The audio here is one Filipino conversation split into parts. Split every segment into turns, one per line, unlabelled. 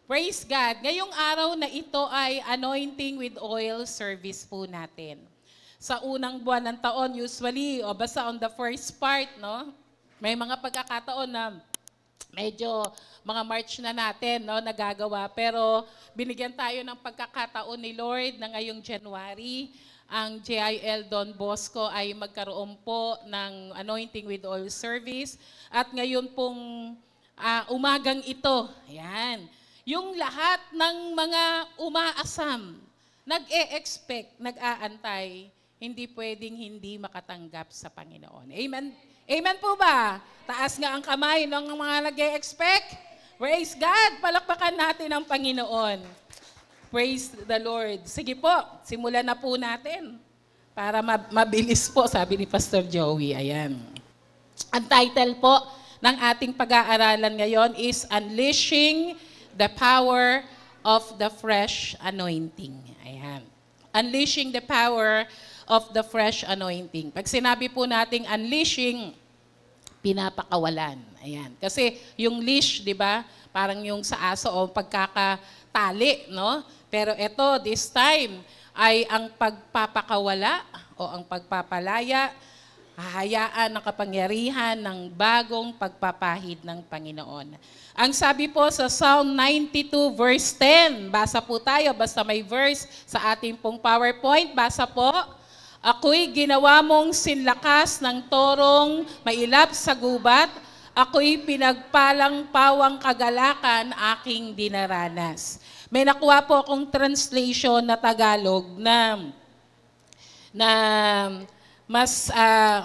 Praise God. Ngayong araw na ito ay anointing with oil service po natin. Sa unang buwan ng taon, usually, o basta on the first part, no? May mga pagkakataon na medyo mga March na natin, no, nagagawa. Pero binigyan tayo ng pagkakataon ni Lord na ngayong January, ang JIL Don Bosco ay magkaroon po ng anointing with oil service. At ngayon pong umagang ito, ayan, yung lahat ng mga umaasam, nag-e-expect, nag-aantay, hindi pwedeng hindi makatanggap sa Panginoon. Amen? Amen po ba? Taas nga ang kamay ng mga nag-e-expect. Praise God! Palakpakan natin ang Panginoon. Praise the Lord. Sige po, simulan na po natin para mabilis po, sabi ni Pastor Joey. Ayan. Ang title po ng ating pag-aaralan ngayon is Unleashing the Power of the Fresh Anointing. Ayan. Unleashing the Power of the Fresh Anointing. Pag sinabi po nating unleashing, pinapakawalan. Ayan. Kasi yung leash, di ba? Parang yung sa aso o pagkakatali, no? Pero ito, this time, ay ang pagpapakawala o ang pagpapalaya, hahayaan ng kapangyarihan ng bagong pagpapahid ng Panginoon. Ang sabi po sa Psalm 92 verse 10, basa po tayo, basta may verse sa ating pong PowerPoint, basa po, ako'y ginawa mong sinlakas ng torong mailap sa gubat, ako'y pinagpalang pawang kagalakan aking dinaranas. May nakuha po akong translation na Tagalog na mas,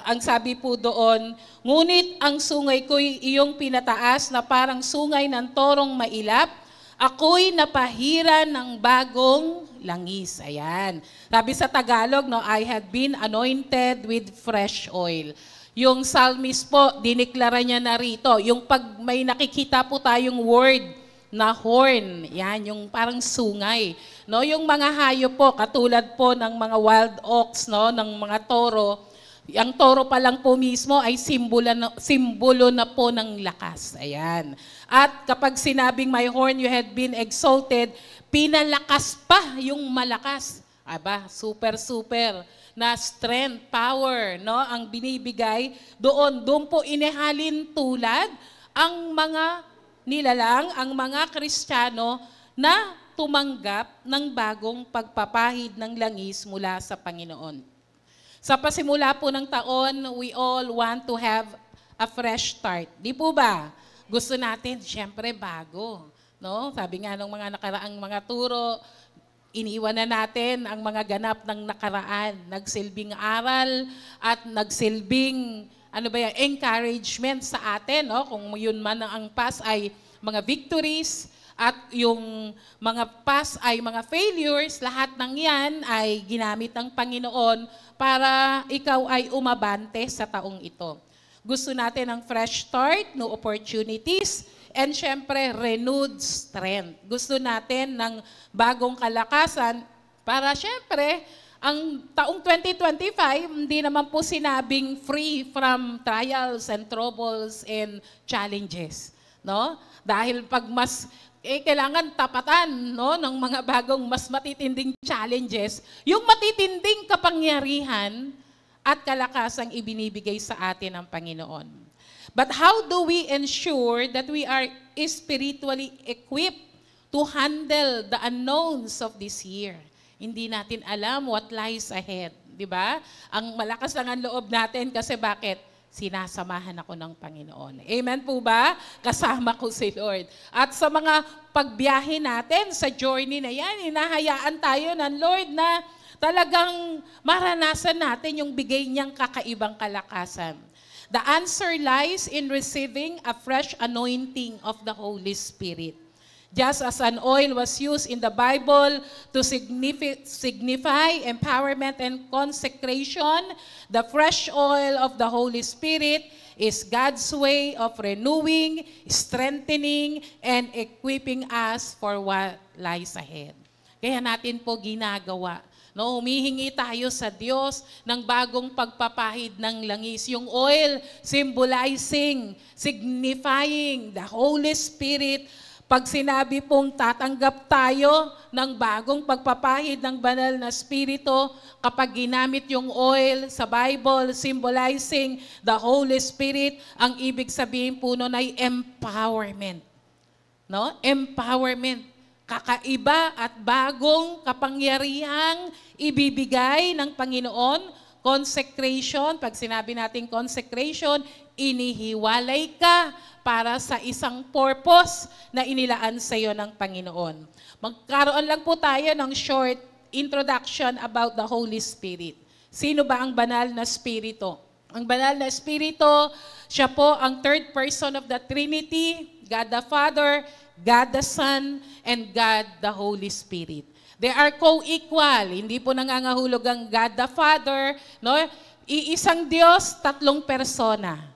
ang sabi po doon, ngunit ang sungay ko'y iyong pinataas na parang sungay ng torong mailap, ako'y napahira ng bagong langis. Ayan. Sabi sa Tagalog, no, I had been anointed with fresh oil. Yung psalmist po, diniklara niya na rito, yung pag may nakikita po tayong word na horn, yan, yung parang sungay. No, yung mga hayop po, katulad po ng mga wild ox, no, ng mga toro, ang toro pa lang po mismo ay simbolo na po ng lakas. Ayan. At kapag sinabing my horn, you had been exalted, pinalakas pa yung malakas. Aba, super na strength, power, no, ang binibigay doon. Doon po inihalin tulad ang mga nilalang, ang mga Kristiyano na tumanggap ng bagong pagpapahid ng langis mula sa Panginoon. Sa pasimula po ng taon, we all want to have a fresh start. Di po ba? Gusto natin, siyempre, bago. No? Sabi nga ng mga nakaraang mga turo, iniwan na natin ang mga ganap ng nakaraan. Nagsilbing aral at nagsilbing encouragement sa atin. No? Kung yun man ang past ay mga victories at yung mga past ay mga failures, lahat ng yan ay ginamit ng Panginoon para ikaw ay umabante sa taong ito. Gusto natin ng fresh start, new opportunities, and syempre renewed strength. Gusto natin ng bagong kalakasan para syempre ang taong 2025, hindi naman po sinabing free from trials and troubles and challenges. No? Dahil pag mas kailangan tapatan, no, ng mga bagong mas matitinding challenges, yung matitinding kapangyarihan at kalakasang ibinibigay sa atin ng Panginoon. But how do we ensure that we are spiritually equipped to handle the unknowns of this year? Hindi natin alam what lies ahead, di ba? Ang malakas lang ang loob natin kasi bakit? Sinasamahan ako ng Panginoon. Amen po ba? Kasama ko si Lord. At sa mga pagbiyahe natin, sa journey na yan, hinahayaan tayo ng Lord na talagang maranasan natin yung bigay niyang kakaibang kalakasan. The answer lies in receiving a fresh anointing of the Holy Spirit. Just as an oil was used in the Bible to signify empowerment and consecration, the fresh oil of the Holy Spirit is God's way of renewing, strengthening, and equipping us for what lies ahead. Kaya natin po ginagawa. No, humihingi tayo sa Diyos ng bagong pagpapahid ng langis. Yung oil symbolizing, signifying the Holy Spirit, Pag sinabi pong tatanggap tayo ng bagong pagpapahid ng banal na Espiritu, kapag ginamit yung oil sa Bible, symbolizing the Holy Spirit, ang ibig sabihin po nun ay empowerment. No? Empowerment. Kakaiba at bagong kapangyarihang ibibigay ng Panginoon. Consecration, pag sinabi natin consecration, inihiwalay ka para sa isang purpose na inilaan sa iyo ng Panginoon. Magkaroon lang po tayo ng short introduction about the Holy Spirit. Sino ba ang banal na Espiritu? Ang banal na Espiritu, siya po ang third person of the Trinity, God the Father, God the Son, and God the Holy Spirit. They are co-equal. Hindi po nangangahulog ang God the Father, no? Iisang Diyos, tatlong persona.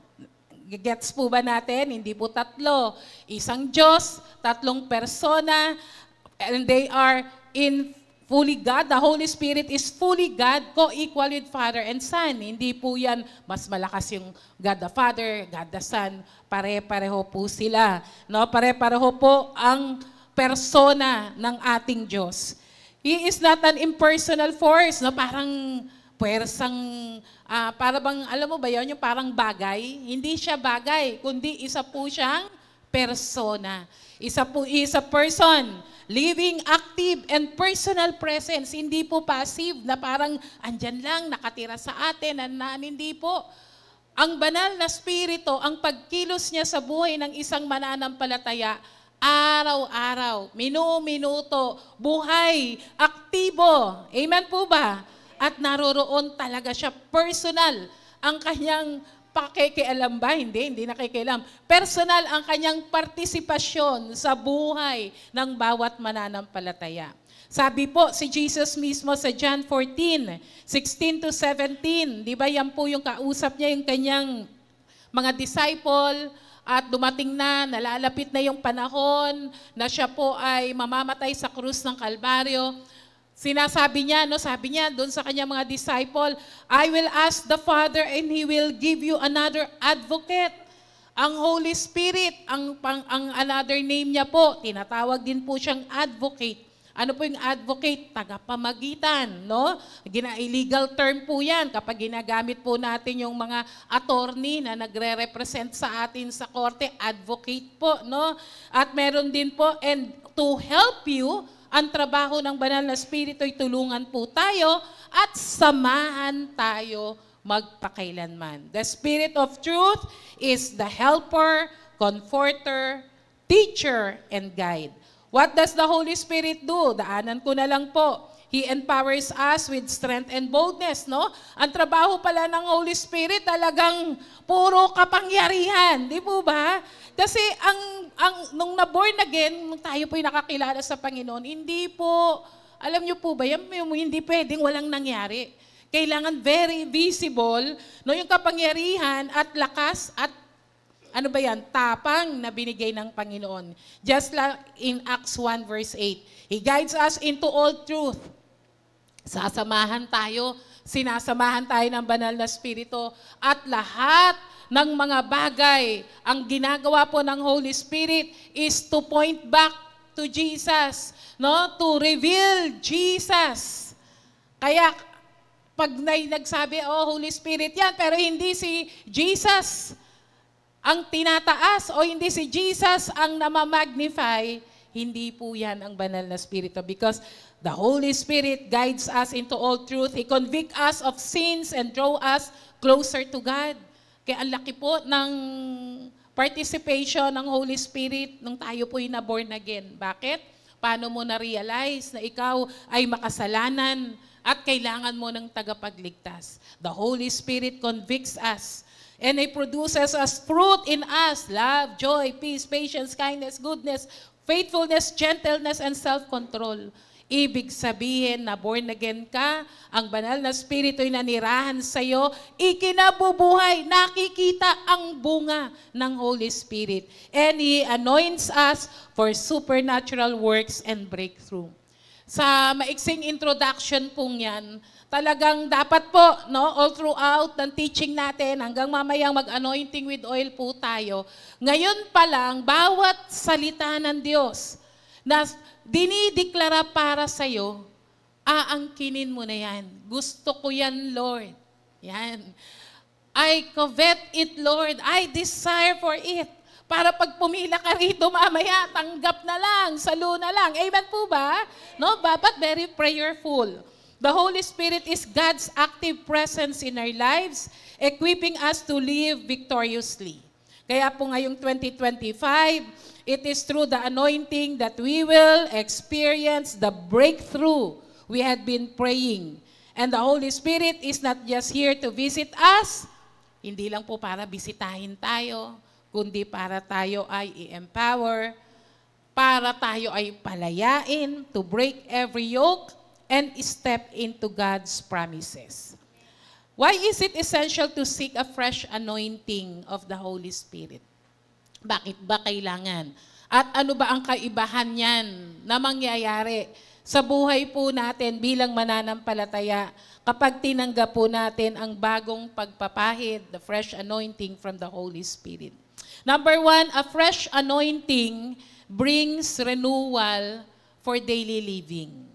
Gets po ba natin? Hindi po tatlo. Isang Diyos, tatlong persona, and they are in fully God. The Holy Spirit is fully God, co-equal with Father and Son. Hindi po yan mas malakas yung God the Father, God the Son. Pare-pareho po sila. No? Pare-pareho po ang persona ng ating Diyos. He is not an impersonal force, no? Parang puwersang, para bang, alam mo ba yun, yung parang bagay? Hindi siya bagay, kundi isa po siyang persona. Isa a person, living, active, and personal presence. Hindi po passive na parang andyan lang, nakatira sa atin, hindi po. Ang banal na Espiritu, ang pagkilos niya sa buhay ng isang mananampalataya, araw-araw, minuto, buhay, aktibo. Amen po ba? At naroroon talaga siya personal. Ang kanyang pakikialam ba? Hindi nakikialam. Personal ang kanyang partisipasyon sa buhay ng bawat mananampalataya. Sabi po si Jesus mismo sa John 14:16-17, di ba yan po yung kausap niya, yung kanyang mga disciple. At dumating na, nalalapit na yung panahon na siya po ay mamamatay sa krus ng Kalbaryo. Sinasabi niya, sabi niya doon sa kanyang mga disciple, I will ask the Father and He will give you another advocate. Ang Holy Spirit, ang another name niya po, tinatawag din po siyang advocate. Ano po yung advocate? Tagapamagitan, no? Illegal term po yan kapag ginagamit po natin yung mga attorney na nagre-represent sa atin sa korte, advocate po, no? At meron din po, and to help you, ang trabaho ng banal na Espiritu ay tulungan po tayo at samahan tayo magpakailanman. The Spirit of Truth is the helper, comforter, teacher, and guide. What does the Holy Spirit do? Daanan ko na lang po. He empowers us with strength and boldness, no? Ang trabaho pala ng Holy Spirit talagang puro kapangyarihan, di po ba? Kasi nung na-born again, nung tayo po'y nakakilala sa Panginoon, hindi po, alam niyo po ba, hindi pwedeng walang nangyari. Kailangan very visible, no? Yung kapangyarihan at lakas at ano ba yan? Tapang na binigay ng Panginoon. Just like in Acts 1 verse 8. He guides us into all truth. Sinasamahan tayo ng banal na Espiritu at lahat ng mga bagay, ang ginagawa po ng Holy Spirit is to point back to Jesus, no? To reveal Jesus. Kaya pag nagsabi, Holy Spirit yan, pero hindi si Jesus ang tinataas o hindi si Jesus ang namamagnify, hindi po yan ang banal na Espiritu because the Holy Spirit guides us into all truth. He convict us of sins and draw us closer to God. Kaya ang laki po ng participation ng Holy Spirit nung tayo po'y na-born again. Bakit? Paano mo na-realize na ikaw ay makasalanan at kailangan mo ng tagapagligtas? The Holy Spirit convicts us. And He produces as fruit in us, love, joy, peace, patience, kindness, goodness, faithfulness, gentleness, and self-control. Ibig sabihin na born again ka, ang banal na Espiritu ay nanirahan sa iyo, ikinabubuhay, nakikita ang bunga ng Holy Spirit. And He anoints us for supernatural works and breakthrough. sa maiksing introduction pong yan, talagang dapat po, no, all throughout ng teaching natin, hanggang mamayang mag-anointing with oil po tayo, ngayon pa lang, bawat salita ng Diyos na dinideklara para sa'yo, aangkinin mo na yan. Gusto ko yan, Lord. Yan. I covet it, Lord. I desire for it. Para pag pumila ka rito mamaya, tanggap na lang, salo na lang. Amen po ba? No, dapat very prayerful. The Holy Spirit is God's active presence in our lives, equipping us to live victoriously. Kaya po ngayong 2025, it is through the anointing that we will experience the breakthrough we had been praying. And the Holy Spirit is not just here to visit us, hindi lang po para bisitahin tayo, kundi para tayo ay i-empower, para tayo ay palayain, to break every yoke, and step into God's promises. Why is it essential to seek a fresh anointing of the Holy Spirit? Bakit ba kailangan? At ano ba ang kaibahan niyan na mangyayari sa buhay po natin bilang mananampalataya kapag tinanggap po natin ang bagong pagpapahid, the fresh anointing from the Holy Spirit? Number 1, a fresh anointing brings renewal for daily living.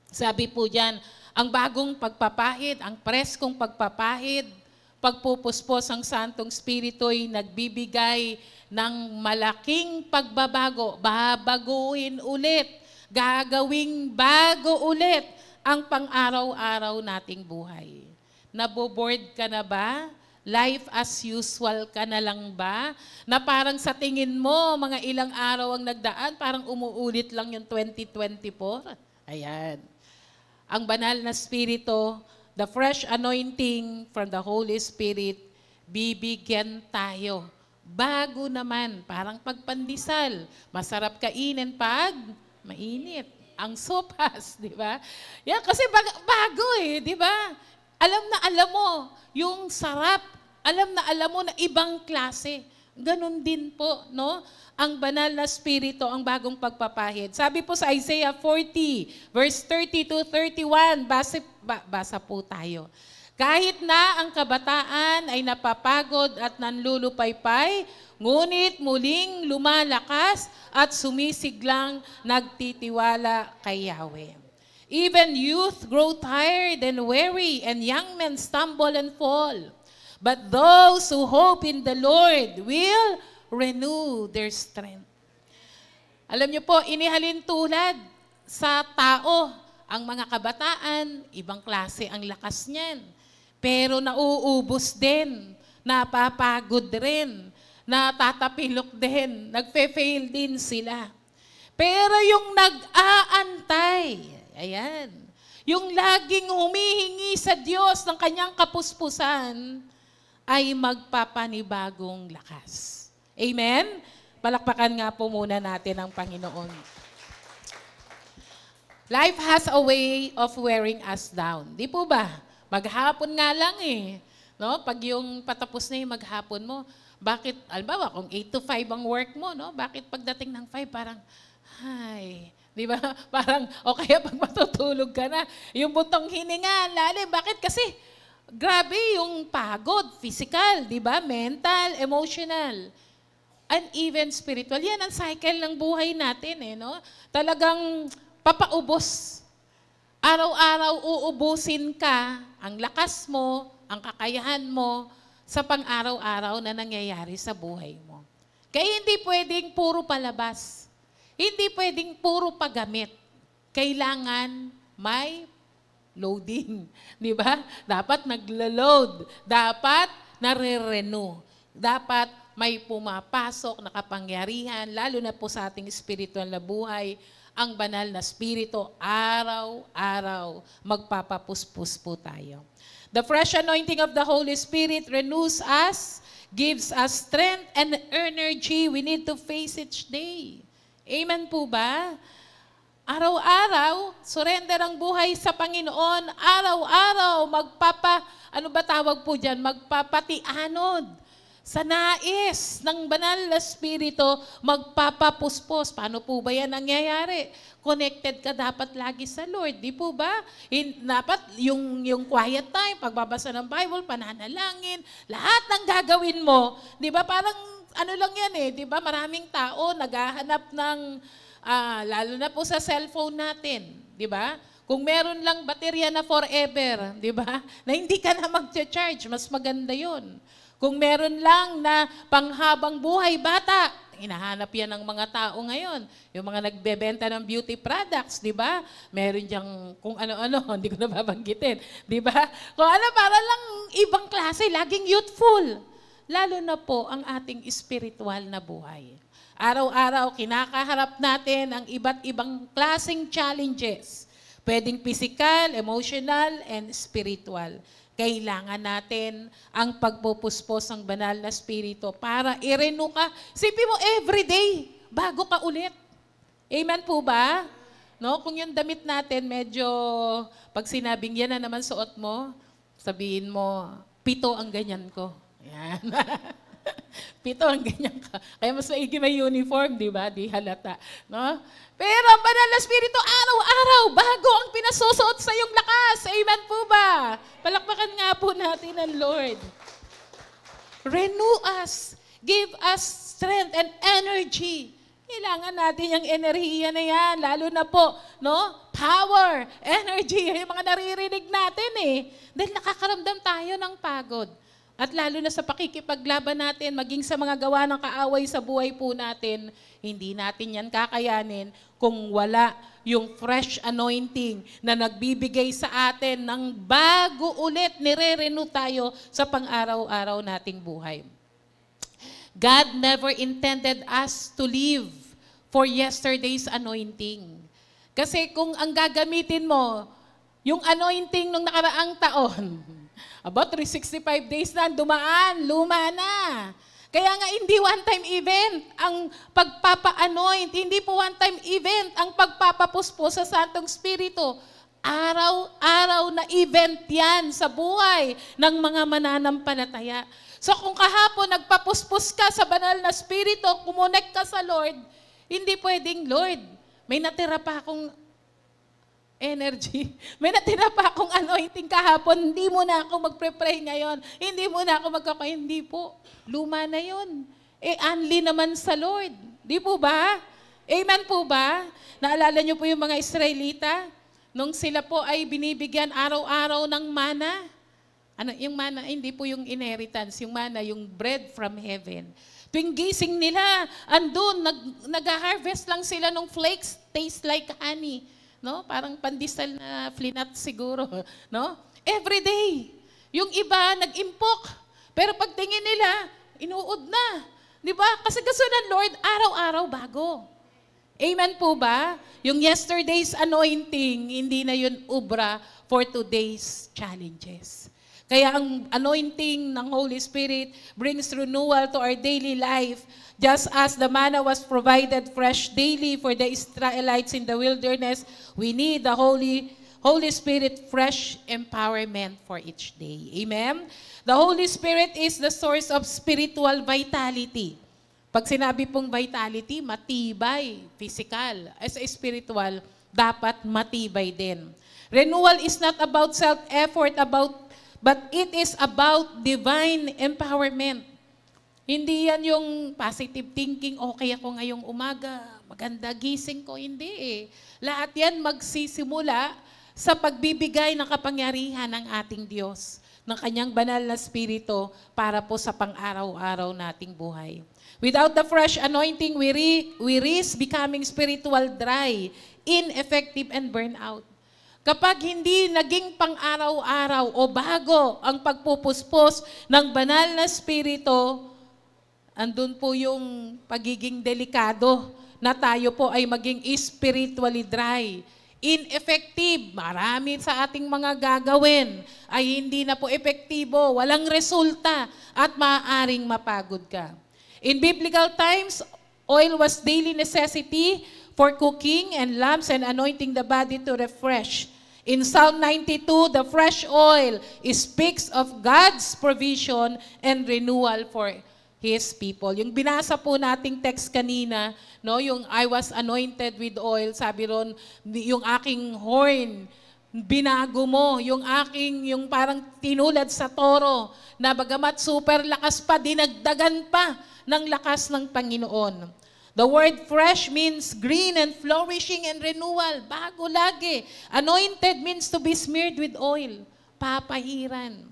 Sabi po dyan, ang bagong pagpapahid, ang preskong pagpapahid, pagpupuspos ang Santong Espiritu ay nagbibigay ng malaking pagbabago. Babaguhin ulit, gagawing bago ulit ang pang-araw-araw nating buhay. Naboboard ka na ba? Life as usual ka na lang ba? Na parang sa tingin mo, mga ilang araw ang nagdaan, parang umuulit lang yung 2024? Ayan. Ang banal na Espiritu, the fresh anointing from the Holy Spirit, bibigyan tayo. Bago naman, parang pagpandesal. Masarap kainin pag mainit. Ang sopas, di ba? Yan, kasi bago eh, di ba? Alam na alam mo, yung sarap, alam na alam mo na ibang klase. Ganon din po, no? Ang banal na Espiritu, ang bagong pagpapahid. Sabi po sa Isaiah 40, verse 30-31, basa po tayo. Kahit na ang kabataan ay napapagod at nanlulupaypay, ngunit muling lumalakas at sumisiglang nagtitiwala kay Yahweh. Even youth grow tired and weary, and young men stumble and fall. But those who hope in the Lord will renew their strength. Alam niyo po, inihalin tulad sa tao, ang mga kabataan, ibang klase ang lakas niyan. Pero nauubos din, napapagod rin, natatapilok din, nagfe-fail din sila. Pero yung nag-aantay, ayan, yung laging humihingi sa Diyos ng kanyang kapuspusan, ay magpapanibagong lakas. Amen? Palakpakan nga po muna natin ang Panginoon. Life has a way of wearing us down. Di po ba? Maghapon nga lang eh. No? Pag yung patapos na yung maghapon mo, bakit, alam kung 8 to 5 ang work mo, no? Bakit pagdating ng 5 parang, ay, di ba? Parang, o kaya pag matutulog ka na, yung butong hininga, lalim. Bakit? Kasi, grabe yung pagod, physical, di ba? Mental, emotional, and even spiritual. Yan ang cycle ng buhay natin, eh, no? Talagang papaubos. Araw-araw uubusin ka ang lakas mo, ang kakayahan mo sa pang-araw-araw na nangyayari sa buhay mo. Kaya hindi pwedeng puro palabas. Hindi pwedeng puro paggamit. Kailangan may loading. Di ba? Dapat naglo-load. Dapat nare-renew. Dapat may pumapasok na kapangyarihan, lalo na po sa ating spiritual na buhay, ang banal na Espiritu, araw-araw, magpapapuspos po tayo. The fresh anointing of the Holy Spirit renews us, gives us strength and energy we need to face each day. Amen po ba? Araw-araw, surrender ang buhay sa Panginoon. Araw-araw, ano ba tawag po dyan? Magpapatianod. Sa nais ng banal na Espiritu, magpapapuspos. Paano po ba yan nangyayari? Connected ka dapat lagi sa Lord, di po ba? Dapat yung quiet time, pagbabasa ng Bible, pananalangin, lahat ng gagawin mo, di ba? Parang ano lang yan eh, di ba? Maraming tao naghahanap ng, lalo na po sa cellphone natin, di ba? Kung meron lang baterya na forever, di ba? Na hindi ka na mag-charge, mas maganda yon. Kung meron lang na panghabang buhay bata, hinahanap yan ng mga tao ngayon. Yung mga nagbebenta ng beauty products, di ba? Meron diyang kung ano-ano, hindi ko na babanggitin. Di ba? Kung ano, para lang ibang klase, laging youthful. Lalo na po ang ating spiritual na buhay. Araw-araw, kinakaharap natin ang iba't ibang klaseng challenges. Pwedeng physical, emotional, and spiritual. Kailangan natin ang pagpupuspos ng banal na Espiritu para i-renew ka. Sipin mo everyday, bago ka ulit. Amen po ba? No? Kung yung damit natin, medyo, pag sinabing yan na naman suot mo, sabihin mo, 7 ang ganyan ko. Yan. 7 ang ganyan ka. Kaya mas maigi may uniform, di ba? Di halata. No? Pero ang banal na Espiritu, araw-araw, bago ang pinasusuot sa iyong lakas. Amen po ba? Palakpakan nga po natin ang Lord. Renew us. Give us strength and energy. Kailangan natin yung enerhiya na yan. Lalo na po, no? Power, energy, yung mga naririnig natin eh. Dahil nakakaramdam tayo ng pagod. At lalo na sa pakikipaglaban natin, maging sa mga gawa ng kaaway sa buhay po natin, hindi natin yan kakayanin kung wala yung fresh anointing na nagbibigay sa atin ng bago ulit, nire-renew tayo sa pang-araw-araw nating buhay. God never intended us to live for yesterday's anointing. Kasi kung ang gagamitin mo, yung anointing nung nakaraang taon, about 365 days na dumaan, luma na. Kaya nga hindi one-time event ang pagpapa-anoint, hindi po one-time event ang pagpapapuspos sa Santong Espiritu. Araw-araw na event yan sa buhay ng mga mananampalataya. So kung kahapon nagpapuspos ka sa banal na Espiritu, kumonek ka sa Lord, hindi pwedeng, Lord, may natira pa akong energy. May natira pa akong anointing kahapon, hindi mo na ako magpre-pray ngayon. Hindi mo na ako hindi po. Luma na yun. Unli naman sa Lord. Di po ba? Amen po ba? Naalala niyo po yung mga Israelita? Nung sila po ay binibigyan araw-araw ng mana. Ano, yung mana, hindi po yung inheritance. Yung mana, yung bread from heaven. Tuwing gising nila, andun, nag-harvest lang sila ng flakes, taste like honey. No? Parang pandesal na flinat siguro, no? Every day. Yung iba nag-impok, pero pagtingin nila, inuod na. 'Di ba? Kasi gusto ng Lord araw-araw bago. Amen po ba? Yung yesterday's anointing, hindi na yun ubra for today's challenges. Kaya ang anointing ng Holy Spirit brings renewal to our daily life. Just as the manna was provided fresh daily for the Israelites in the wilderness, we need the Holy Spirit fresh empowerment for each day. Amen? The Holy Spirit is the source of spiritual vitality. Pag sinabi pong vitality, matibay, physical. As spiritual, dapat matibay din. Renewal is not about self-effort, but it is about divine empowerment. Hindi yan yung positive thinking, okay ako ngayong umaga, maganda gising ko. Hindi eh. Lahat yan magsisimula sa pagbibigay ng kapangyarihan ng ating Diyos, ng kanyang banal na Espiritu para po sa pang-araw-araw nating buhay. Without the fresh anointing, we risk becoming spiritual dry, ineffective, and burnout. Kapag hindi naging pang-araw-araw o bago ang pagpupuspos ng banal na Espiritu, andun po yung pagiging delikado na tayo po ay maging spiritually dry. Ineffective, marami sa ating mga gagawin ay hindi na po epektibo, walang resulta at maaaring mapagod ka. In biblical times, oil was daily necessity for cooking and lamps and anointing the body to refresh. In Psalm 92, the fresh oil speaks of God's provision and renewal His people. Yung binasa po nating text kanina, no, yung I was anointed with oil, sabi ron, yung aking horn, binago mo, yung parang tinulad sa toro, na bagamat super lakas pa, dinagdagan pa ng lakas ng Panginoon. The word fresh means green and flourishing and renewal, bago lagi. Anointed means to be smeared with oil, papahiran.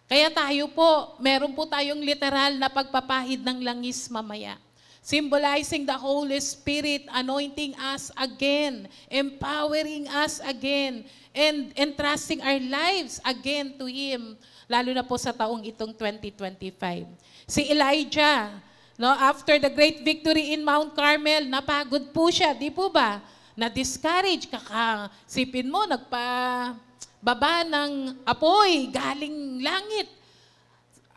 Kaya tayo po, meron po tayong literal na pagpapahid ng langis mamaya. Symbolizing the Holy Spirit, anointing us again, empowering us again, and entrusting our lives again to Him, lalo na po sa taong itong 2025. Si Elijah, no, after the great victory in Mount Carmel, napagod po siya, di po ba? Na-discourage, kakasipin mo, baba ng apoy galing langit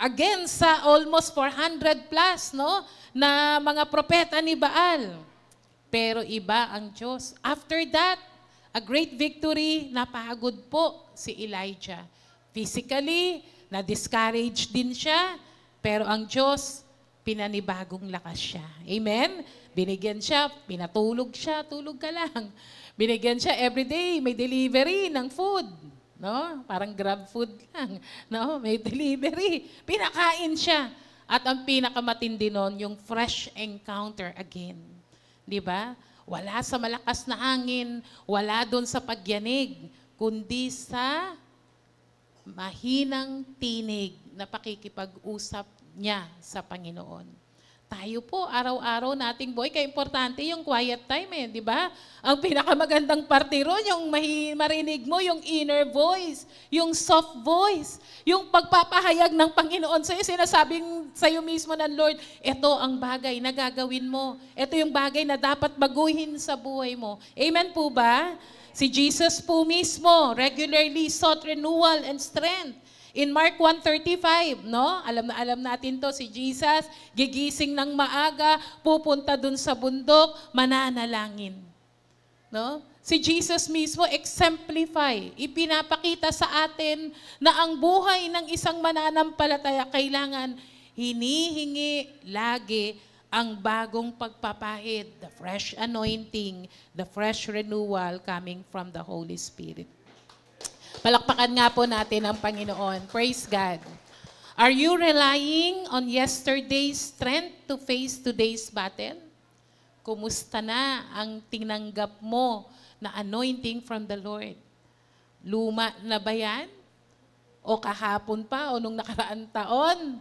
against sa almost 400 plus, no, na mga propeta ni Baal. Pero iba ang Diyos. After that, a great victory, napagod po si Elijah. Physically, na-discourage din siya, pero ang Diyos, pinanibagong lakas siya. Amen? Binigyan siya, pinatulog siya, tulog ka lang. Binigyan siya everyday, may delivery ng food. No? Parang grab food lang. No? May delivery. Pinakain siya. At ang pinakamatindi nun, yung fresh encounter again. Di ba? Wala sa malakas na hangin, wala doon sa pagyanig, kundi sa mahinang tinig na pakikipag-usap niya sa Panginoon. Tayo po, araw-araw nating buhay, kaya importante yung quiet time di ba? Ang pinakamagandang parte ron, yung marinig mo, yung inner voice, yung soft voice, yung pagpapahayag ng Panginoon sa'yo, sinasabing sa'yo mismo ng Lord, ito ang bagay na gagawin mo. Ito yung bagay na dapat baguhin sa buhay mo. Amen po ba? Si Jesus po mismo regularly sought renewal and strength. In Mark 1:35, no? Alam natin to, si Jesus, gigising ng maaga, pupunta dun sa bundok, mananalangin. No? Si Jesus mismo exemplify, ipinapakita sa atin na ang buhay ng isang mananampalataya kailangan hinihingi lagi ang bagong pagpapahid, the fresh anointing, the fresh renewal coming from the Holy Spirit. Palakpakan nga po natin ang Panginoon. Praise God. Are you relying on yesterday's strength to face today's battle? Kumusta na ang tinanggap mo na anointing from the Lord? Luma na ba yan? O kahapon pa? O nung nakaraang taon?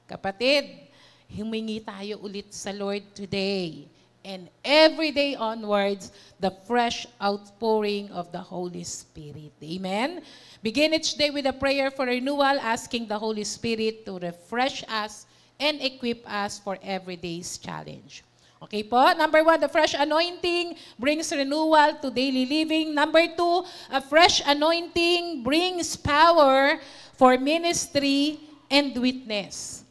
Kapatid, humingi tayo ulit sa Lord today. And every day onwards, the fresh outpouring of the Holy Spirit. Amen? Begin each day with a prayer for renewal, asking the Holy Spirit to refresh us and equip us for every day's challenge. Okay po? Number 1, the fresh anointing brings renewal to daily living. Number 2, a fresh anointing brings power for ministry and witness.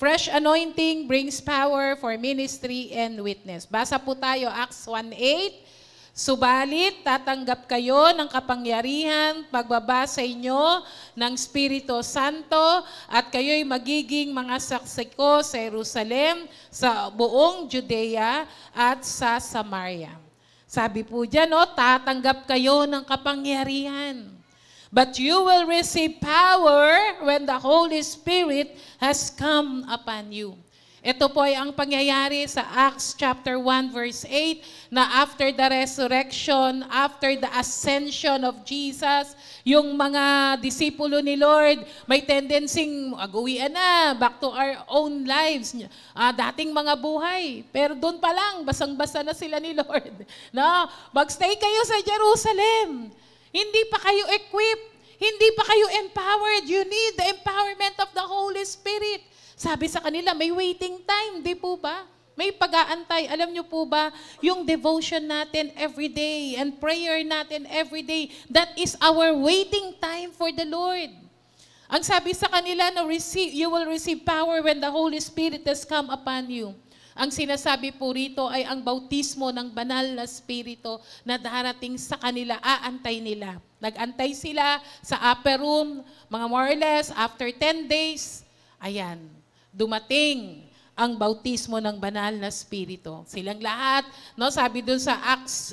Fresh anointing brings power for ministry and witness. Basa po tayo, Acts 1:8. Subalit, tatanggap kayo ng kapangyarihan pagbaba sa inyo ng Espiritu Santo at kayo'y magiging mga saksi ko sa Jerusalem, sa buong Judea at sa Samaria. Sabi po dyan, tatanggap kayo ng kapangyarihan. But you will receive power when the Holy Spirit has come upon you. Ito po ay ang pangyayari sa Acts chapter 1 verse 8 na after the resurrection, after the ascension of Jesus, yung mga disipulo ni Lord may tendency aguwian na, back to our own lives, dating mga buhay. Pero doon pa lang, basang-basa na sila ni Lord. No? Magstay kayo sa Jerusalem. Hindi pa kayo equipped. Hindi pa kayo empowered. You need the empowerment of the Holy Spirit. Sabi sa kanila, may waiting time, di po ba? May pag-aantay. Alam niyo po ba, yung devotion natin every day and prayer natin every day, that is our waiting time for the Lord. Ang sabi sa kanila, you will receive power when the Holy Spirit has come upon you. Ang sinasabi po rito ay ang bautismo ng banal na Espiritu na darating sa kanila, aantay nila. Nag-antay sila sa upper room, mga more or less, after 10 days, ayan, dumating ang bautismo ng banal na Espiritu. Silang lahat, no, sabi dun sa Acts,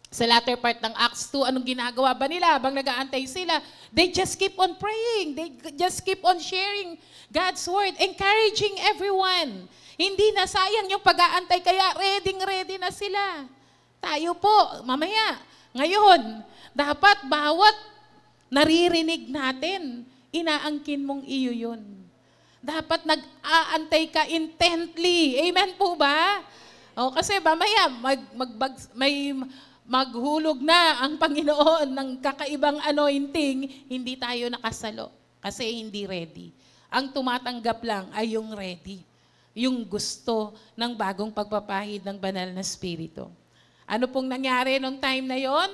sa latter part ng Acts 2, anong ginagawa ba nila habang nag-aantay sila? They just keep on praying. They just keep on sharing God's word, encouraging everyone. Hindi na sayang yung pag-aantay, kaya ready na sila. Tayo po, mamaya, ngayon, dapat bawat naririnig natin, inaangkin mong iyo yun. Dapat nag-aantay ka intently. Amen po ba? O, kasi mamaya, maghulog na ang Panginoon ng kakaibang anointing, hindi tayo nakasalo kasi hindi ready. Ang tumatanggap lang ay yung ready, yung gusto ng bagong pagpapahid ng banal na Espiritu. Ano pong nangyari nung time na yon?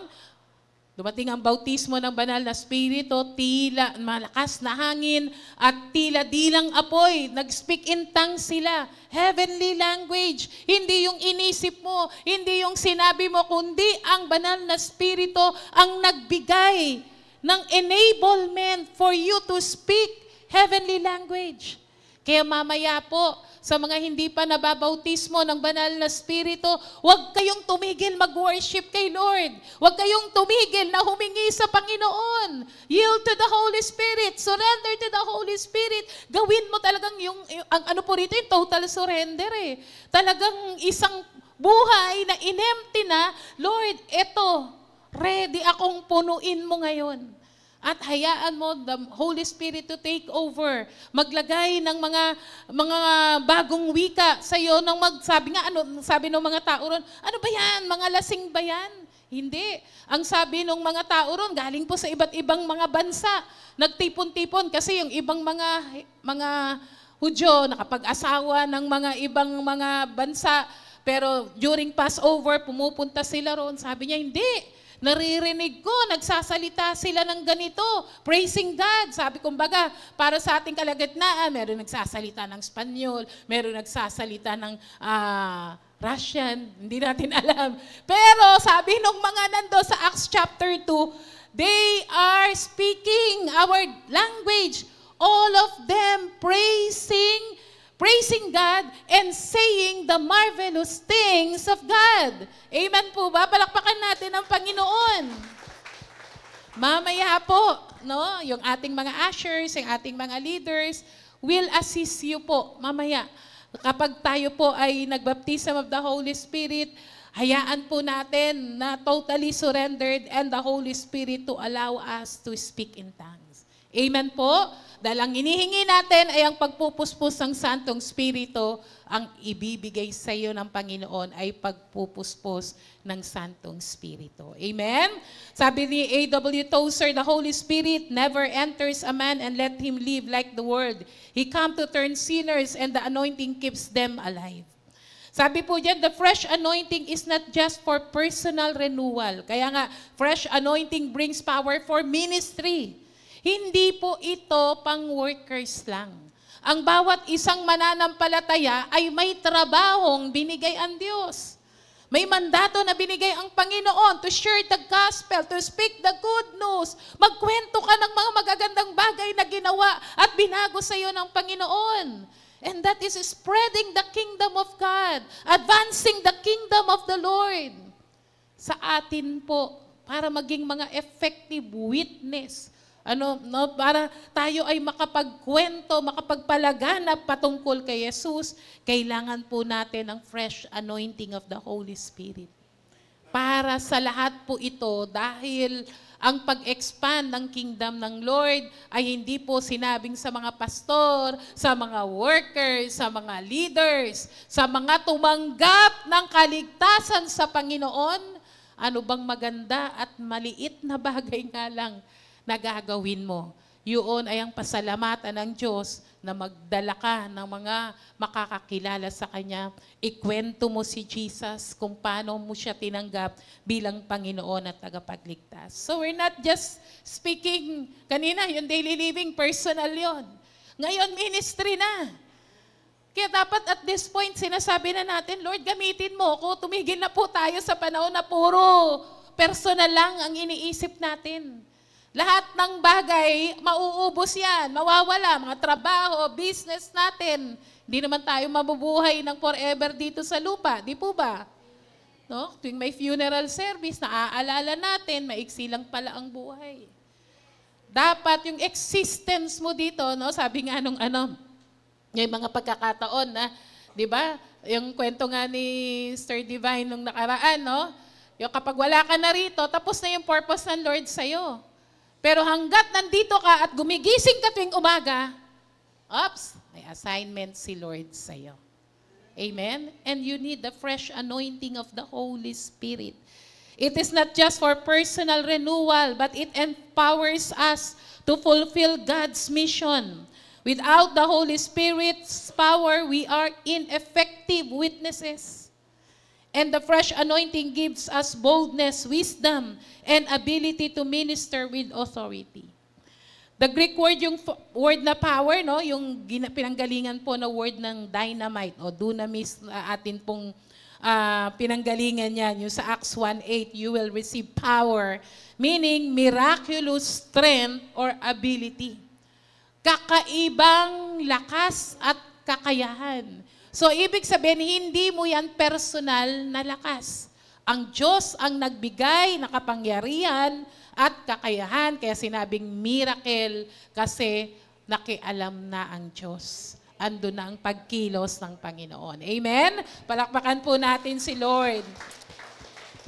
Dumating ang bautismo ng banal na Espiritu, tila malakas na hangin at tila dilang apoy. Nag-speak in tongues sila. Heavenly language. Hindi yung inisip mo, hindi yung sinabi mo, kundi ang banal na Espiritu ang nagbigay ng enablement for you to speak heavenly language. Kaya mamaya po, sa mga hindi pa nababautismo ng banal na Espiritu, huwag kayong tumigil mag-worship kay Lord. Huwag kayong tumigil na humingi sa Panginoon. Yield to the Holy Spirit. Surrender to the Holy Spirit. Gawin mo talagang ang ano po rito, yung total surrender eh. Talagang isang buhay na inempty na, Lord, eto, ready akong punuin mo ngayon. At hayaan mo the Holy Spirit to take over. Maglagay ng mga bagong wika sa iyo nang sabi ng mga tao ron, ano ba yan? Mga lasing ba yan? Hindi. Ang sabi ng mga tao ron, galing po sa iba't ibang mga bansa. Nagtipon-tipon kasi yung ibang mga Hudyo nakapag-asawa ng mga ibang mga bansa. Pero during Passover, pumupunta sila ron. Sabi niya, hindi. Naririnig ko, nagsasalita sila ng ganito, praising God. Sabi kumbaga, para sa ating kalagitnaan, meron nagsasalita ng Espanyol, meron nagsasalita ng Russian, hindi natin alam. Pero sabi nung mga nando sa Acts chapter 2, they are speaking our language, all of them praising God and saying the marvelous things of God. Amen po ba? Palakpakan natin ang Panginoon. Mamaya po, no, yung ating mga ushers, yung ating mga leaders will assist you po mamaya. Kapag tayo po ay nagbaptism of the Holy Spirit, hayaan po natin na totally surrendered and the Holy Spirit to allow us to speak in tongues. Amen po? Dahil ang inihingi natin ay ang pagpupuspos ng Santong Espiritu, ang ibibigay sa iyo ng Panginoon ay pagpupuspos ng Santong Espiritu. Amen? Sabi ni A.W. Tozer, the Holy Spirit never enters a man and let him live like the world. He come to turn sinners and the anointing keeps them alive. Sabi po dyan, the fresh anointing is not just for personal renewal. Kaya nga, fresh anointing brings power for ministry. Hindi po ito pang workers lang. Ang bawat isang mananampalataya ay may trabahong binigay ang Diyos. May mandato na binigay ang Panginoon to share the gospel, to speak the good news. Magkwento ka ng mga magagandang bagay na ginawa at binago sa iyo ng Panginoon. And that is spreading the kingdom of God, advancing the kingdom of the Lord. Sa atin po, para maging mga effective witness, para tayo ay makapagkwento, makapagpalaganap patungkol kay Jesus, kailangan po natin ng fresh anointing of the Holy Spirit. Para sa lahat po ito, dahil ang pag-expand ng kingdom ng Lord ay hindi po sinabing sa mga pastor, sa mga workers, sa mga leaders, sa mga tumanggap ng kaligtasan sa Panginoon. Ano bang maganda at maliit na bagay nga lang na gagawin mo? Yun ay ang pasalamatan ng Diyos na magdala ka ng mga makakakilala sa Kanya. Ikwento mo si Jesus kung paano mo siya tinanggap bilang Panginoon at tagapagligtas. So we're not just speaking, kanina yung daily living, personal yon. Ngayon, ministry na. Kaya dapat at this point, sinasabi na natin, Lord, gamitin mo ako. Tumigil na po tayo sa panahon na puro personal lang ang iniisip natin. Lahat ng bagay, mauubos yan, mawawala, mga trabaho, business natin. Hindi naman tayo mabubuhay ng forever dito sa lupa, di po ba? No? Tuwing may funeral service, naaalala natin, maiksi lang pala ang buhay. Dapat yung existence mo dito, no? Sabi nga nung yung mga pagkakataon na, di ba? Yung kwento nga ni Sir Divine nung nakaraan, no? Yung kapag wala ka na rito, tapos na yung purpose ng Lord sa'yo. Pero hanggat nandito ka at gumigising ka tuwing umaga, may assignment si Lord sa'yo. Amen? And you need the fresh anointing of the Holy Spirit. It is not just for personal renewal, but it empowers us to fulfill God's mission. Without the Holy Spirit's power, we are ineffective witnesses. And the fresh anointing gives us boldness, wisdom, and ability to minister with authority. The Greek word, yung word na power, no? Yung pinanggalingan po na word ng dynamite o dunamis, atin pong pinanggalingan yan. Yung sa Acts 1:8, you will receive power, meaning miraculous strength or ability. Kakaibang lakas at kakayahan. So, ibig sabihin, hindi mo yan personal na lakas. Ang Diyos ang nagbigay na kapangyarihan at kakayahan. Kaya sinabing miracle kasi nakialam na ang Diyos. Ando na ang pagkilos ng Panginoon. Amen? Palakpakan po natin si Lord.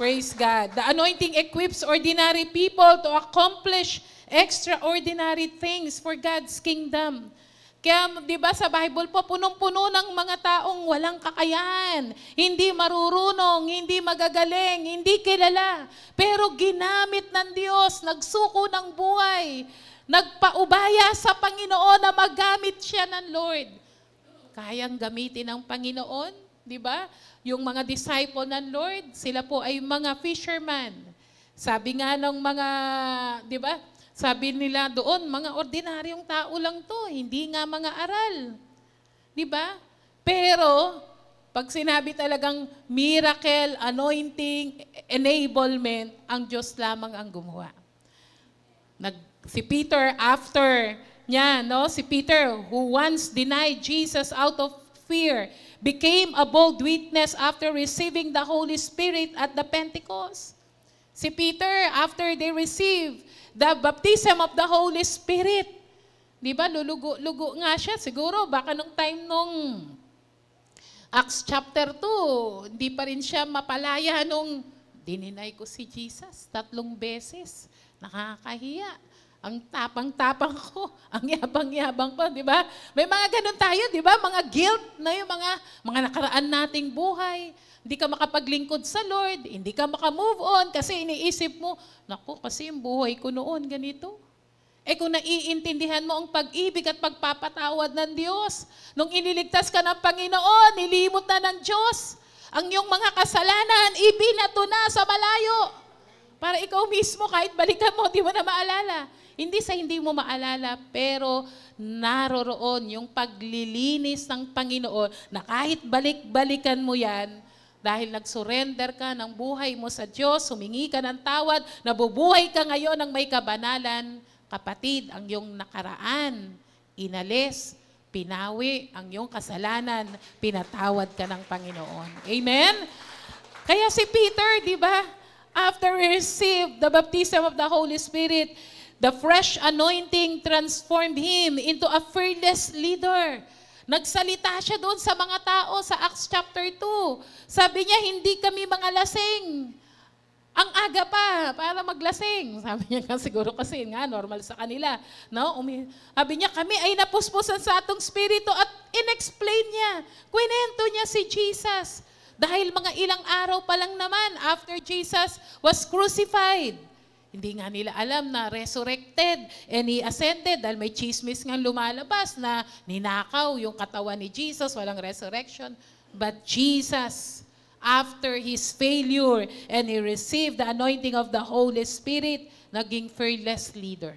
Praise God. The anointing equips ordinary people to accomplish extraordinary things for God's kingdom. Kaya, di ba sa Bible po, punong-puno ng mga taong walang kakayahan, hindi marurunong, hindi magagaling, hindi kilala. Pero ginamit ng Diyos, nagsuko ng buhay, nagpaubaya sa Panginoon na magamit siya ng Lord. Kayang gamitin ng Panginoon, di ba? Yung mga disciple ng Lord, sila po ay mga fisherman. Sabi nga ng mga, di ba? Sabi nila doon, mga ordinaryong tao lang to, hindi nga mga aral. Di ba? Pero, pag sinabi talagang miracle, anointing, enablement, ang Diyos lamang ang gumawa. Si Peter, after niya, no? Si Peter, who once denied Jesus out of fear, became a bold witness after receiving the Holy Spirit at the Pentecost. Si Peter, after they received the baptism of the Holy Spirit. Di ba? Lulugo nga siya. Siguro, baka nung time nung Acts chapter 2, hindi pa rin siya mapalaya nung dininay ko si Jesus 3 beses. Nakakahiya. Ang tapang-tapang ko, ang yabang-yabang ko, di ba? May mga ganun tayo, di ba? Mga guilt na yung mga nakaraan nating buhay. Hindi ka makapaglingkod sa Lord, hindi ka makamove on kasi iniisip mo, naku, kasi yung buhay ko noon ganito. Eh kung naiintindihan mo ang pag-ibig at pagpapatawad ng Diyos, nung iniligtas ka ng Panginoon, nilimot na ng Diyos, ang iyong mga kasalanan, ibinato na sa malayo. Para ikaw mismo, kahit balikan mo, di mo na maalala. Hindi sa hindi mo maalala, pero naroroon yung paglilinis ng Panginoon na kahit balik-balikan mo yan, dahil nag-surrender ka ng buhay mo sa Diyos, humingi ka ng tawad, nabubuhay ka ngayon ng may kabanalan, kapatid, ang iyong nakaraan, inalis, pinawi, ang iyong kasalanan, pinatawad ka ng Panginoon. Amen? Kaya si Peter, di ba, after he received the baptism of the Holy Spirit, the fresh anointing transformed him into a fearless leader. Nagsalita siya doon sa mga tao sa Acts chapter 2. Sabi niya, hindi kami mga lasing. Ang aga pa para maglasing. Sabi niya siguro kasi nga normal sa kanila. No? Sabi niya, kami ay napuspusan sa atong spirito at inexplain niya. Kwento niya si Jesus. Dahil mga ilang araw pa lang naman after Jesus was crucified. Hindi nga nila alam na resurrected and He ascended dahil may chismis nga lumalabas na ninakaw yung katawan ni Jesus, walang resurrection. But Jesus, after His failure and He received the anointing of the Holy Spirit, naging fearless leader.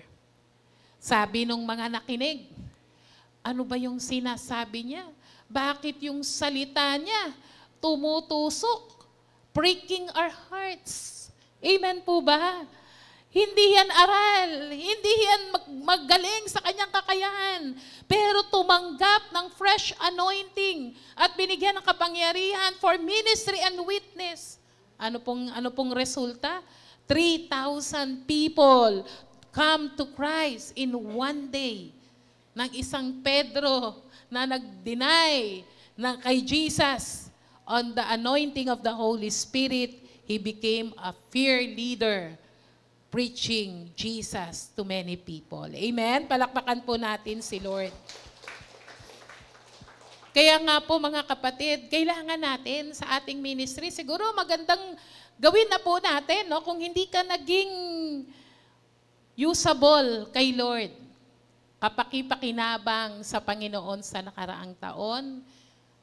Sabi nung mga nakinig, ano ba yung sinasabi niya? Bakit yung salita niya tumutusok, pricking our hearts? Amen po ba? Hindi yan aral, hindi yan magaling sa kanyang kakayahan. Pero tumanggap ng fresh anointing at binigyan ng kapangyarihan for ministry and witness. Ano pong resulta? 3,000 people come to Christ in one day. Ng isang Pedro na nag-deny kay Jesus on the anointing of the Holy Spirit, he became a fear leader, preaching Jesus to many people. Amen? Palakpakan po natin si Lord. Kaya nga po mga kapatid, kailangan natin sa ating ministry, siguro magandang gawin na po natin, no? Kung hindi ka naging usable kay Lord, kapakipakinabang sa Panginoon sa nakaraang taon,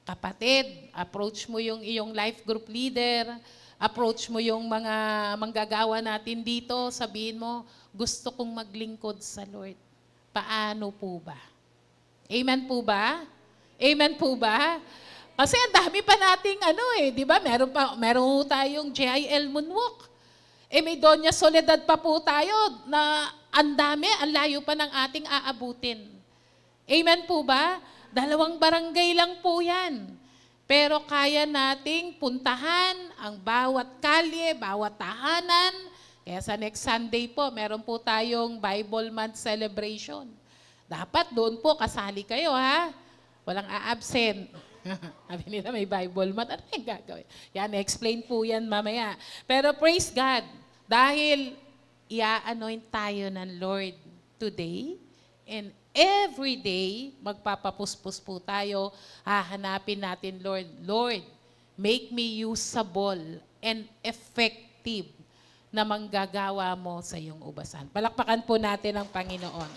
kapatid, approach mo yung iyong life group leader, approach mo yung mga manggagawa natin dito, sabihin mo, gusto kong maglingkod sa Lord. Paano po ba? Amen po ba? Amen po ba? Kasi ang dami pa nating di ba? Meron tayong JIL Moonwalk. May Doña Soledad pa po tayo na ang dami, ang layo pa ng ating aabutin. Amen po ba? 2 barangay lang po yan. Pero kaya nating puntahan ang bawat kalye, bawat tahanan. Kaya sa next Sunday po, meron po tayong Bible Month celebration. Dapat doon po kasali kayo, ha? Walang a-absent. Sabi nila may Bible Month. Ano yung gagawin? Yan, explain po yan mamaya. Pero praise God, dahil i-anoint tayo ng Lord today and every day, magpapapuspos po tayo, hahanapin natin, Lord, make me usable and effective na manggagawa mo sa iyong ubasan. Palakpakan po natin ang Panginoon.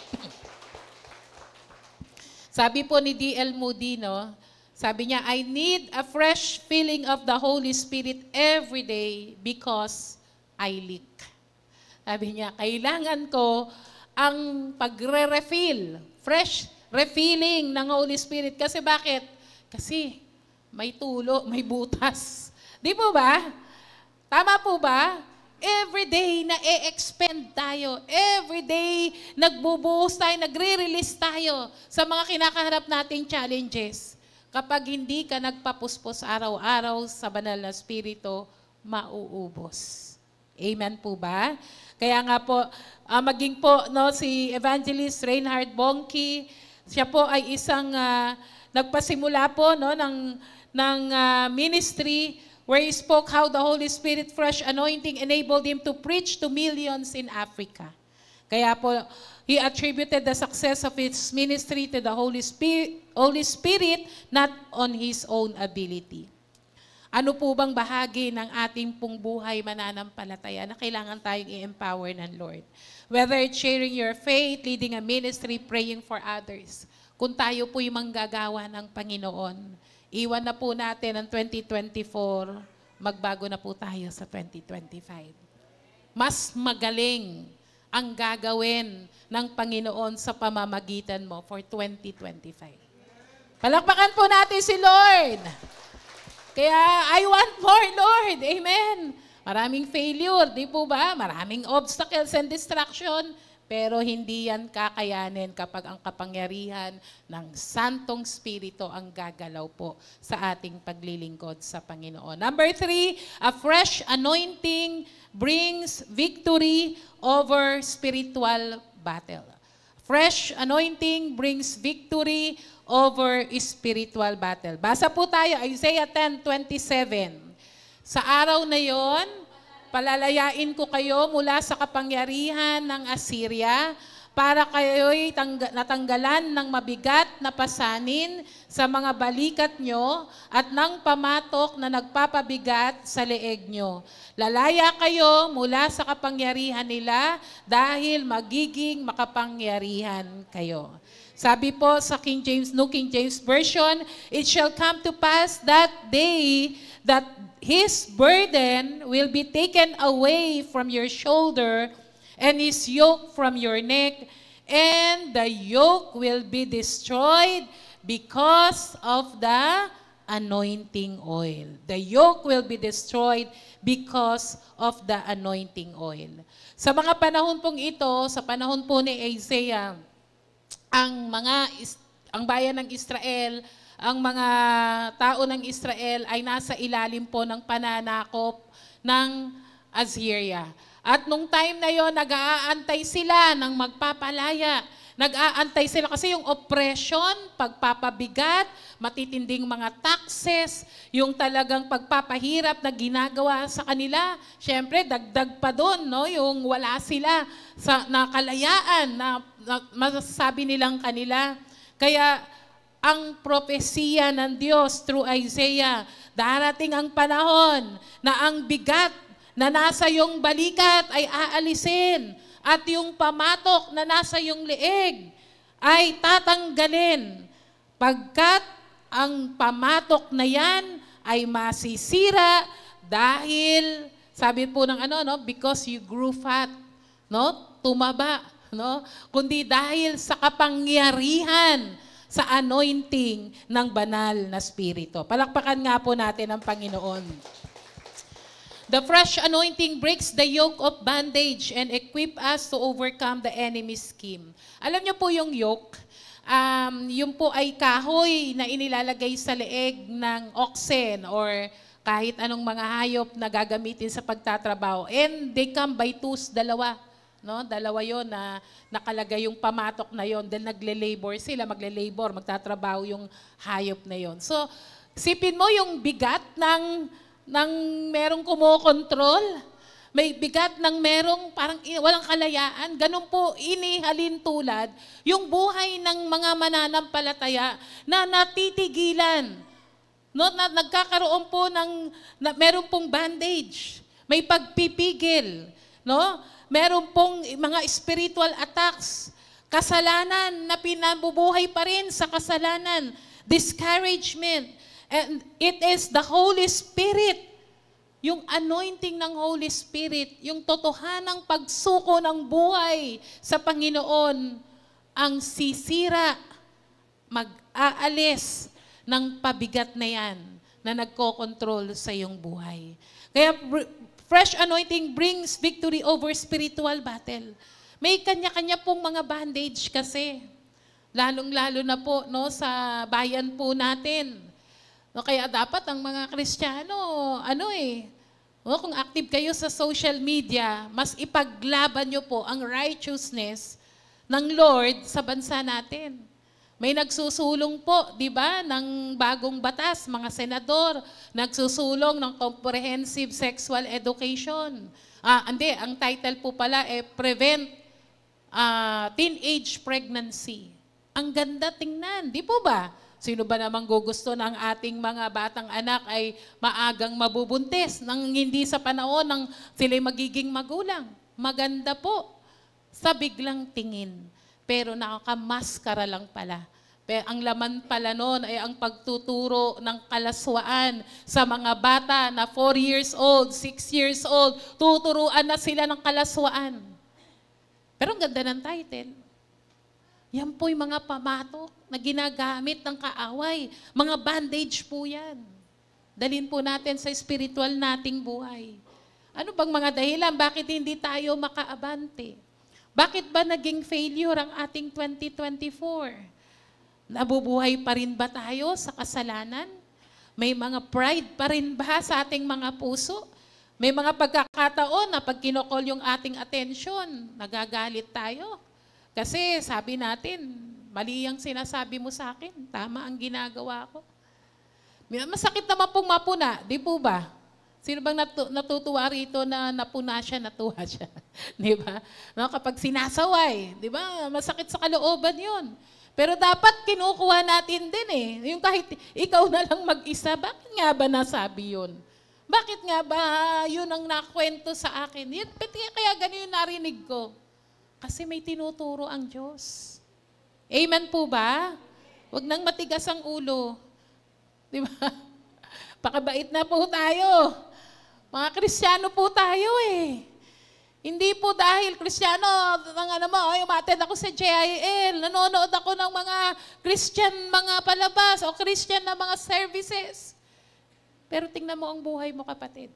Sabi po ni D.L. Moody, no? Sabi niya, I need a fresh filling of the Holy Spirit every day because I leak. Sabi niya, kailangan ko ang pagre-refill, fresh refilling ng Holy Spirit. Kasi bakit? Kasi may tulo, may butas. Di po ba? Tama po ba? Every day na e-expend tayo. Every day nagbubuhos tayo, nagre-release tayo sa mga kinakaharap nating challenges. Kapag hindi ka nagpapuspos araw-araw sa banal na Espiritu, mauubos. Amen po ba? Kaya nga po, maging po si Evangelist Reinhard Bonnke, siya po ay isang nagpasimula po ng ministry where he spoke how the Holy Spirit fresh anointing enabled him to preach to millions in Africa. Kaya po, he attributed the success of his ministry to the Holy Spirit, not on his own ability. Ano po bang bahagi ng ating pong buhay mananampalataya na kailangan tayong i-empower ng Lord? Whether it's sharing your faith, leading a ministry, praying for others. Kung tayo po'y manggagawa ng Panginoon, iwan na po natin ang 2024, magbago na po tayo sa 2025. Mas magaling ang gagawin ng Panginoon sa pamamagitan mo for 2025. Palakpakan po natin si Lord. Kaya, I want more, Lord. Amen. Maraming failure, di po ba? Maraming obstacles and distraction, pero hindi yan kakayanin kapag ang kapangyarihan ng Santong Espiritu ang gagalaw po sa ating paglilingkod sa Panginoon. Number 3, a fresh anointing brings victory over spiritual battle. Fresh anointing brings victory over spiritual battle. Basa po tayo, Isaiah 10:27. Sa araw na yon, palalayain ko kayo mula sa kapangyarihan ng Assyria para kayo'y natanggalan ng mabigat na pasanin sa mga balikat nyo at ng pamatok na nagpapabigat sa leeg nyo. Lalaya kayo mula sa kapangyarihan nila dahil magiging makapangyarihan kayo. Sabi po sa New King James Version, it shall come to pass that day that his burden will be taken away from your shoulder and his yoke from your neck, and the yoke will be destroyed because of the anointing oil. The yoke will be destroyed because of the anointing oil. Sa mga panahon pong ito, sa panahon po ni Isaiah, ang bayan ng Israel, ang mga tao ng Israel ay nasa ilalim po ng pananakop ng Assyria. At nung time na yon, nag-aantay sila ng magpapalaya. Nag-aantay sila kasi yung oppression, pagpapabigat, matitinding mga taxes, yung talagang pagpapahirap na ginagawa sa kanila. Siyempre, dagdag pa doon, no? Yung wala sila sa nakalayaan na masasabi nilang kanila. Kaya ang propesiya ng Diyos through Isaiah, darating ang panahon na ang bigat na nasa iyong balikat ay aalisin. At yung pamatok na nasa iyong leeg ay tatanggalin. Pagkat ang pamatok na yan ay masisira dahil, sabi po ng because you grew fat, tumaba, kundi dahil sa kapangyarihan sa anointing ng banal na Espiritu. Palakpakan nga po natin ang Panginoon. The fresh anointing breaks the yoke of bondage and equip us to overcome the enemy's scheme. Alam niyo po yung yoke, yun po ay kahoy na inilalagay sa leeg ng oxen or kahit anong mga hayop na gagamitin sa pagtatrabaho. And they come by twos, dalawa. Dalawa yon na nakalagay yung pamatok na yon. Then nagle-labor sila, magtatrabaho yung hayop na yon. So, sipin mo yung bigat ng merong kumokontrol, may bigat ng merong parang walang kalayaan, ganun po inihalin tulad yung buhay ng mga mananampalataya na natitigilan. Na nagkakaroon po meron pong bandage, may pagpipigil, meron pong mga spiritual attacks, kasalanan na pinabubuhay pa rin sa kasalanan, discouragement. And it is the Holy Spirit, yung anointing ng Holy Spirit, yung totohanang pagsuko ng buhay sa Panginoon, ang sisira, mag-aalis ng pabigat na yan na nagkokontrol sa iyong buhay. Kaya fresh anointing brings victory over spiritual battle. May kanya-kanya pong mga bandage kasi, lalong-lalo na po sa bayan po natin. Kaya dapat ang mga Kristiyano, kung active kayo sa social media, mas ipaglaban nyo po ang righteousness ng Lord sa bansa natin. May nagsusulong po, di ba, ng bagong batas, mga senador, nagsusulong ng comprehensive sexual education. Ang title po pala Prevent Teenage Pregnancy. Ang ganda tingnan, di po ba? Sino ba namang gugusto ng ating mga batang anak ay maagang mabubuntis nang hindi sa panahon ng sila'y magiging magulang? Maganda po sa biglang tingin, pero nakakamaskara lang pala. Pero ang laman pala noon ay ang pagtuturo ng kalaswaan sa mga bata na 4 years old, 6 years old, tuturuan na sila ng kalaswaan. Pero ang ganda ng title. Yan po'y mga pamatok na ginagamit ng kaaway. Mga bandage po yan. Dalhin po natin sa spiritual nating buhay. Ano bang mga dahilan? Bakit hindi tayo makaabante? Bakit ba naging failure ang ating 2024? Nabubuhay pa rin ba tayo sa kasalanan? May mga pride pa rin ba sa ating mga puso? May mga pagkakataon na pag kinokol yung ating atensyon, nagagalit tayo. Kasi sabi natin, mali ang sinasabi mo sa akin, tama ang ginagawa ko. Masakit naman pong mapuna, di po ba? Sino bang natutuwa rito na napuna siya, natuwa siya? Di ba? Kapag sinasaway, di ba? Masakit sa kalooban yun. Pero dapat kinukuha natin din Yung kahit ikaw na lang mag-isa, bakit nga ba nasabi yun? Bakit nga ba yun ang nakwento sa akin? Kaya ganun yung narinig ko. Kasi may tinuturo ang Diyos. Amen po ba? Huwag nang matigas ang ulo. Di ba? Pakabait na po tayo. Mga Kristiyano po tayo Hindi po dahil Kristiyano, umattend ako sa JIL, nanonood ako ng mga Christian mga palabas o Christian na mga services. Pero tingnan mo ang buhay mo, kapatid.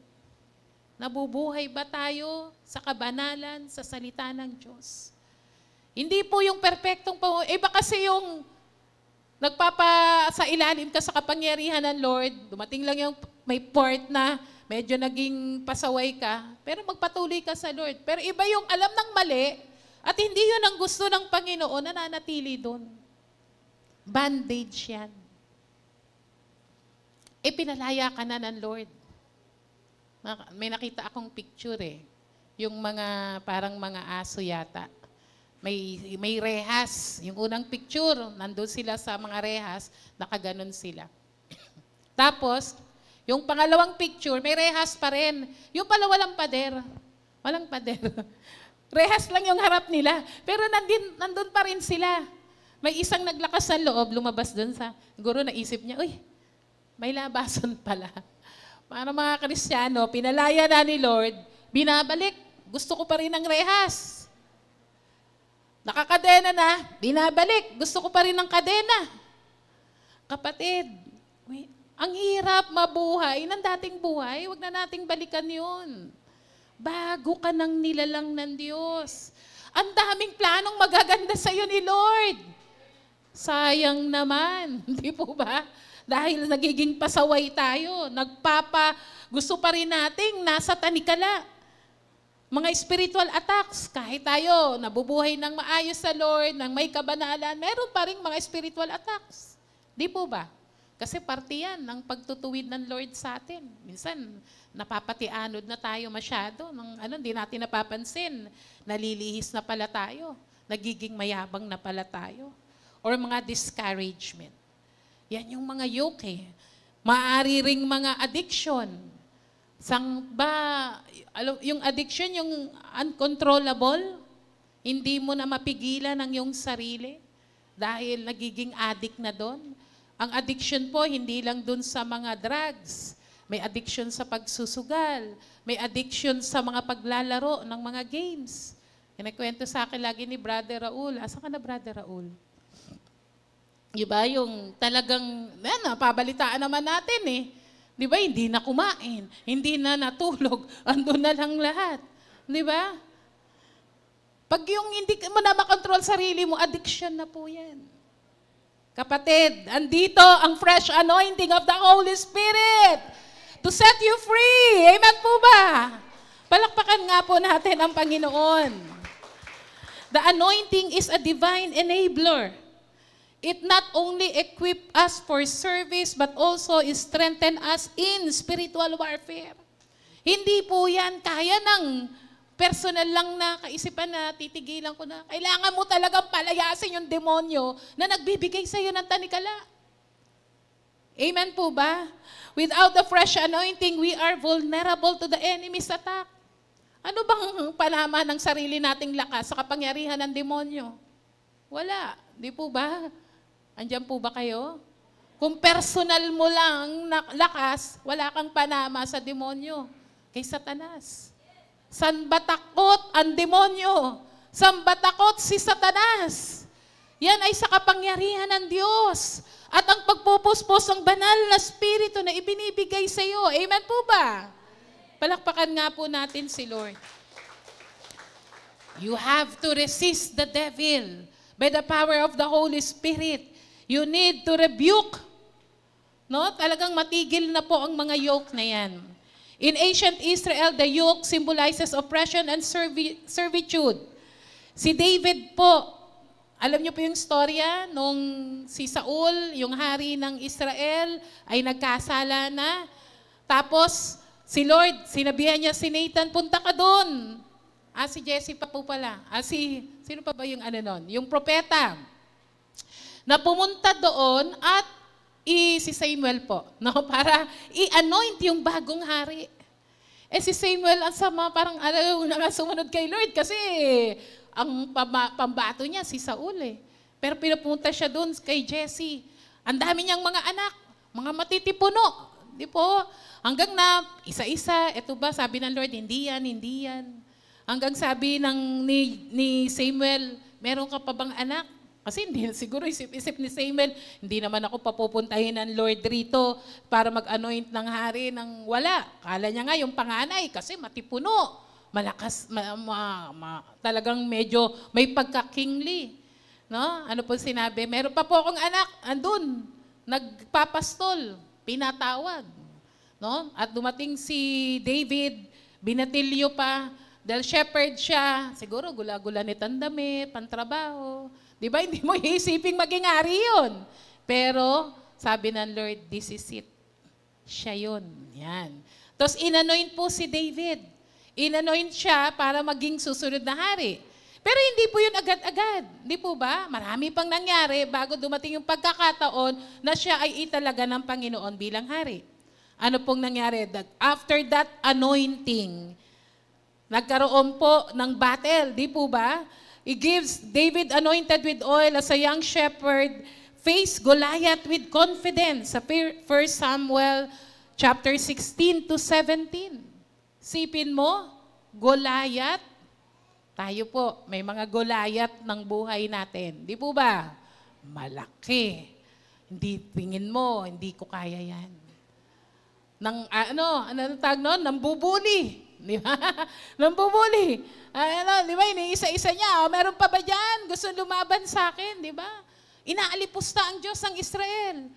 Nabubuhay ba tayo sa kabanalan, sa salita ng Diyos? Hindi po yung perpektong iba kasi yung sa ilalim ka sa kapangyarihan ng Lord, dumating lang yung may part na medyo naging pasaway ka, pero magpatuloy ka sa Lord. Pero iba yung alam ng mali at hindi yun ang gusto ng Panginoon, nananatili doon. Bandage yan. Pinalaya ka na ng Lord. May nakita akong picture yung mga parang mga aso yata. May rehas. Yung unang picture, nandun sila sa mga rehas, nakaganon sila. Tapos, yung pangalawang picture, may rehas pa rin. Yung pala walang pader. Walang pader. Rehas lang yung harap nila. Pero nandun pa rin sila. May isang naglakas ng loob, lumabas dun sa, siguro naisip niya, uy, may labasan pala. Para mga Kristiyano, pinalaya na ni Lord, binabalik. Gusto ko pa rin ng rehas. Nakakadena na, binabalik. Gusto ko pa rin ng kadena. Kapatid, ang hirap mabuhay ng dating buhay, huwag na nating balikan yun. Bago ka ng nilalang ng Diyos. Ang daming planong magaganda sa iyo ni Lord. Sayang naman, di po ba? Dahil nagiging pasaway tayo, gusto pa rin nating nasa tanikala. Mga spiritual attacks, kahit tayo nabubuhay ng maayos sa Lord, ng may kabanalan, meron pa rin mga spiritual attacks. Di po ba? Kasi parte yan ng pagtutuwid ng Lord sa atin. Minsan, napapatianod na tayo masyado. Hindi natin napapansin. Nalilihis na pala tayo. Nagiging mayabang na pala tayo. Or mga discouragement. Yan yung mga yoke Maaari ring mga addiction. Yung addiction, yung uncontrollable, hindi mo na mapigilan ang iyong sarili dahil nagiging addict na doon. Ang addiction po, hindi lang doon sa mga drugs. May addiction sa pagsusugal. May addiction sa mga paglalaro ng mga games. Kinakwento sa akin lagi ni Brother Raul. Asa ka na, Brother Raul? Diba, yung talagang, pabalitaan naman natin eh. Diba, hindi na kumain, hindi na natulog, andun na lang lahat. Diba? Pag yung hindi mo na makontrol sarili mo, addiction na po yan. Kapatid, andito ang fresh anointing of the Holy Spirit to set you free. Amen po ba? Palakpakan nga po natin ang Panginoon. The anointing is a divine enabler. It not only equip us for service, but also strengthen us in spiritual warfare. Hindi po yan kaya ng personal lang na kaisipan na titigilan ko na. Kailangan mo talagang palayasin yung demonyo na nagbibigay sa iyo ng tanikala. Amen po ba? Without the fresh anointing, we are vulnerable to the enemy's attack. Ano bang panama ng sarili nating lakas sa kapangyarihan ng demonyo? Wala. Di po ba? Andiyan po ba kayo? Kung personal mo lang lakas, wala kang panama sa demonyo. Kay Satanas. San ba takot ang demonyo? San ba takot si Satanas? Yan ay sa kapangyarihan ng Diyos. At ang pagpupuspos ng banal na spirito na ibinibigay sa iyo. Amen po ba? Palakpakan nga po natin si Lord. You have to resist the devil by the power of the Holy Spirit. You need to rebuke. No? Talagang matigil na po ang mga yoke na yan. In ancient Israel, the yoke symbolizes oppression and servitude. Si David po, alam niyo po yung storya nung si Saul, yung hari ng Israel, ay nagkasala na. Tapos, si Lord, sinabihan niya si Nathan, punta ka doon. Si Jesse pa po pala. Sino pa ba yung yung propeta. Na pumunta doon at si Samuel po, no, para i-anoint yung bagong hari. Si Samuel ang sama, parang sumunod kay Lord kasi ang pambato niya si Saul eh. Pero pinapunta siya doon kay Jesse. Ang dami niyang mga anak, mga matitipuno. Di po? Hanggang na isa-isa, eto ba, sabi ng Lord, hindi yan. Hanggang sabi ni Samuel, meron ka pa bang anak? Kasi hindi, siguro isip-isip ni Samuel, hindi naman ako papupuntahin ng Lord rito para mag-anoint ng hari ng wala. Kala niya nga yung panganay kasi matipuno, malakas, talagang medyo may pagka-kingly. No? Ano po sinabi? Meron pa po akong anak, andun, nagpapastol, pinatawag. No? At dumating si David, binatilyo pa, dahil shepherd siya, siguro gula-gula ni tandami, pantrabaho. Di ba? Hindi mo iisiping maging hari yun. Pero, sabi ng Lord, this is it. Siya yun. Yan. Tapos, inanoint po si David. Inanoint siya para maging susunod na hari. Pero hindi po yun agad-agad. Di po ba? Marami pang nangyari bago dumating yung pagkakataon na siya ay italaga ng Panginoon bilang hari. Ano pong nangyari? After that anointing, nagkaroon po ng battle, di po ba? He gives David anointed with oil as a young shepherd, face Goliath with confidence. Sa 1 Samuel chapter 16 to 17. Sipin mo, Goliath, tayo po, may mga Goliath ng buhay natin. Di po ba? Malaki. Hindi, tingin mo, hindi ko kaya yan. Ano tag noon? Nambubuli. Di ba? Nambubuli. Di ba? Iniisa-isa niya. Meron pa ba dyan? Gusto lumaban sa akin, di ba? Inaalipusta ang Diyos ang Israel.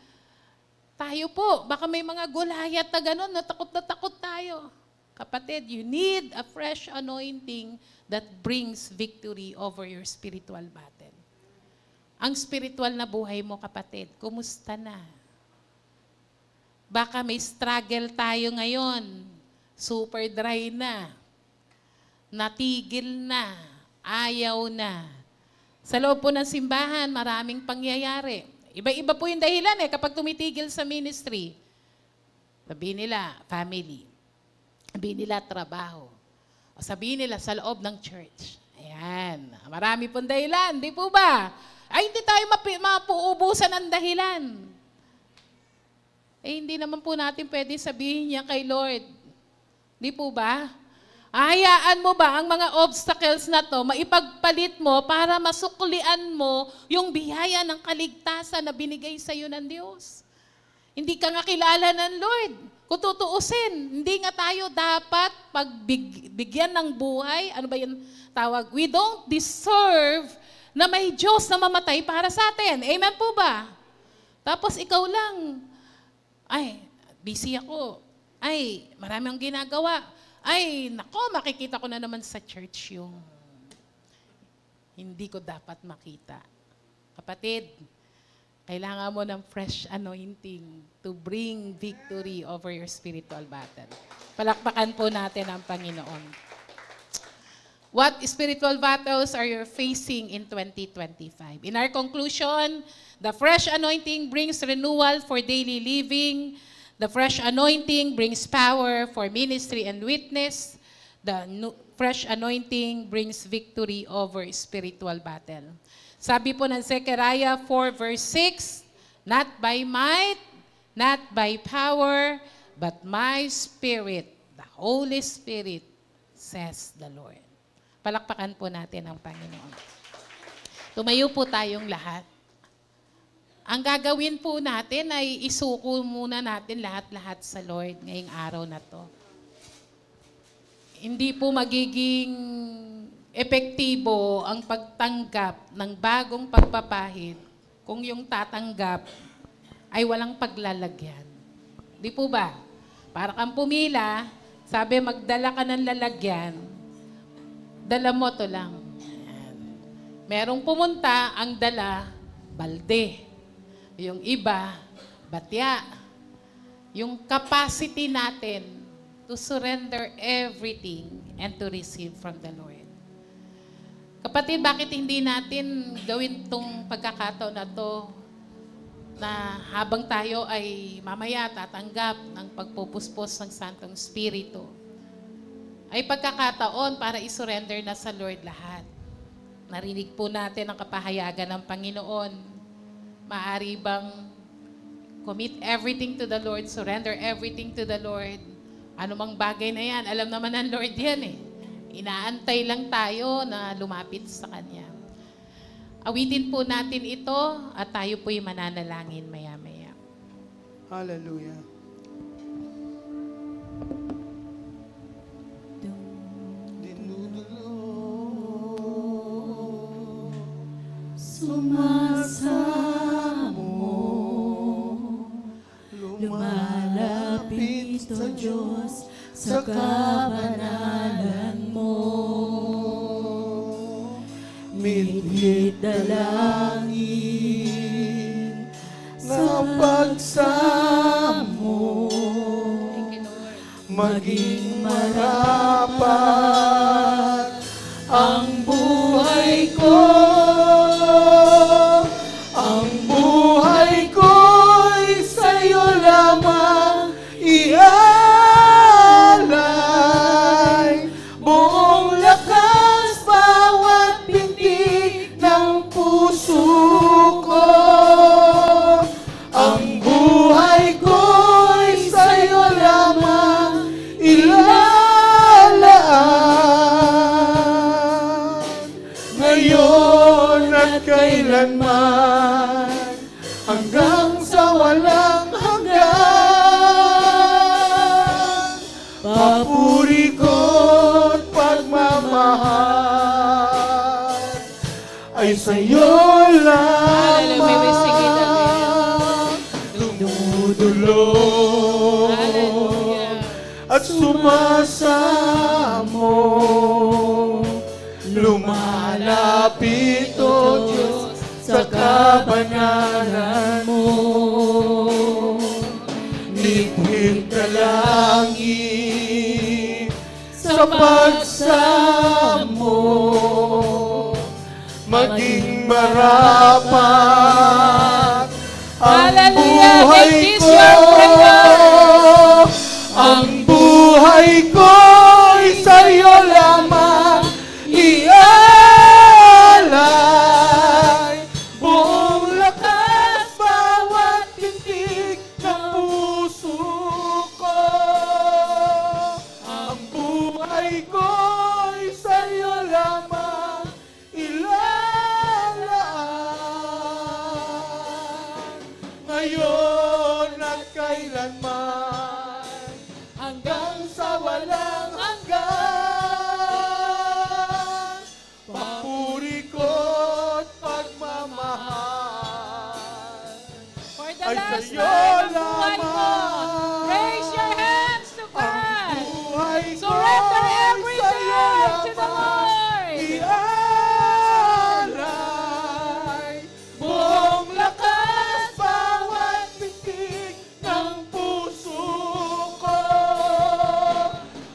Tayo po, baka may mga Goliath na gano'n, na takot tayo. Kapatid, you need a fresh anointing that brings victory over your spiritual battle. Ang spiritual na buhay mo, kapatid, kumusta na? Baka may struggle tayo ngayon. Super dry na. Natigil na. Ayaw na. Sa loob po ng simbahan, maraming pangyayari. Iba-iba po yung dahilan kapag tumitigil sa ministry. Sabihin nila, family. Sabihin nila, trabaho. O sabihin nila, sa loob ng church. Ayan. Marami pong dahilan, di po ba? Ay, hindi tayo mapuubusan ng dahilan. Hindi naman po natin pwede sabihin niya kay Lord. Di po ba? Hayaan mo ba ang mga obstacles na to, maipagpalit mo para masuklian mo yung biyaya ng kaligtasan na binigay sa iyo ng Diyos? Hindi ka nga kilala ng Lord. Kung tutuusin, hindi nga tayo dapat pagbigyan ng buhay. Ano ba yung tawag? We don't deserve na may Diyos na mamatay para sa atin. Amen po ba? Tapos ikaw lang, ay, busy ako. Ay, marami ang ginagawa. Ay, nako, makikita ko na naman sa church yung hindi ko dapat makita. Kapatid, kailangan mo ng fresh anointing to bring victory over your spiritual battle. Palakpakan po natin ang Panginoon. What spiritual battles are you facing in 2025? In our conclusion, the fresh anointing brings renewal for daily living. The fresh anointing brings power for ministry and witness. The fresh anointing brings victory over spiritual battle. Sabi po ng Zechariah 4 verse 6, not by might, not by power, but my Spirit, the Holy Spirit, says the Lord. Palakpakan po natin ang Panginoon. Tumayo po tayong lahat. Ang gagawin po natin ay isuko muna natin lahat-lahat sa Lord ngayong araw na to. Hindi po magiging epektibo ang pagtanggap ng bagong pagpapahid kung yung tatanggap ay walang paglalagyan. Di po ba? Para kang pumila, sabi magdala ka ng lalagyan, dala mo to lang. Merong pumunta, ang dala, balde. Yung iba, batya. Yung capacity natin to surrender everything and to receive from the Lord. Kapatid, bakit hindi natin gawin tong pagkakataon na to na habang tayo ay mamaya tatanggap ng pagpupuspos ng Santong Espiritu, ay pagkakataon para isurrender na sa Lord lahat. Narinig po natin ang kapahayagan ng Panginoon. Maaari bang commit everything to the Lord, surrender everything to the Lord? Ano mang bagay na yan, alam naman ng Lord yan eh. Inaantay lang tayo na lumapit sa Kanya. Awitin po natin ito at tayo po'y mananalangin maya-maya.
Hallelujah.
Sumasamo, lumalapit o Diyos sa kabanalan mo. Midhit dalangin na pagsamo, maging marapat ang buhay ko. Ang buhay ko'y sa'yo lamang ialay. Buong lakas, bawat pintig ng puso ko. Ang buhay ko'y sa'yo lamang ilalaan. Ngayon at kailanman, hanggang sa walang hanggan, papuri ko't pagmamahal ay sa'yo lamang. Dumudulog at sumasamo, lumalapit o Diyos sa kabanalan mo. Nithit dalangin sa pagsamo, maging marapat ang buhay ko. Ang buhay ko'y sa'yo lamang ialay. Buong lakas, bawat tintig ng puso ko. Ang buhay ko'y sa'yo lamang ilalaan. Ngayon at kailanman, hanggang sa walang hanggan, papuri ko't pagmamahal
For the
ay
last
sa'yo
time ng buhay mo,
lamang.
raise your hands to
Ang
God.
buhay
Surrender
ko'y
everything
sa'yo
to the
lamang
Lord.
ialay. Buong lakas, bawat pintig ng puso ko.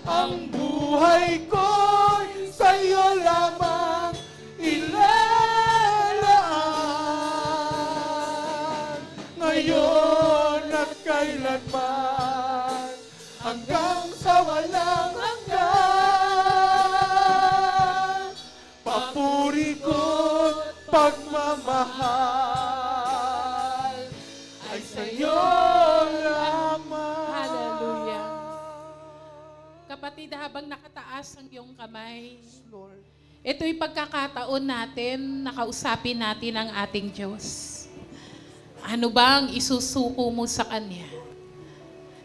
Ang buhay ko'y sa'yo lamang ilalaan. Ngayon at kailanman, hanggang sa walang hanggan, papuri ko't pagmamahal ay sa'yo lamang.
Hallelujah. Kapatid, habang nakataas ang iyong kamay,
Lord.
ito'y pagkakataon natin na kausapin natin ang ating Diyos. Ano bang isusuko mo sa Kanya?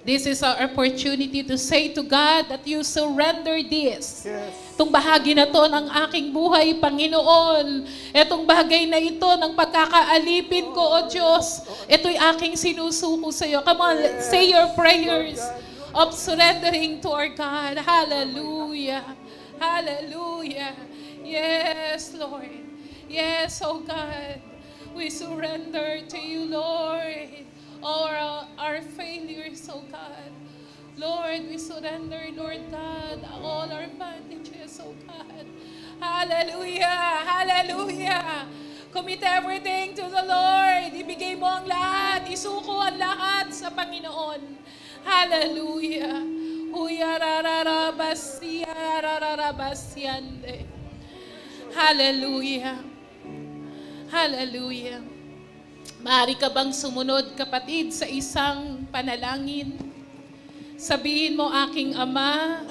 This is our opportunity to say to God that you surrender this.
Yes.
Itong bahagi na to ng aking buhay, Panginoon. Itong bagay na ito ng pagkakaalipin ko, O Diyos. Ito'y aking sinusuko sa iyo. Come on, let's say your prayers of surrendering to our God. Hallelujah. Hallelujah. Yes, Lord. Yes, oh God. We surrender to you, Lord. All our failures, oh God. Lord, we surrender, Lord God, all our bandages, oh God. Hallelujah! Hallelujah! Commit everything to the Lord. Ibigay mo ang lahat. Isuko ang lahat sa Panginoon. Hallelujah! Huyarararabasiyarararabasyande. Hallelujah! Hallelujah! Maaari ka bang sumunod, kapatid, sa isang panalangin? Sabihin mo, aking Ama,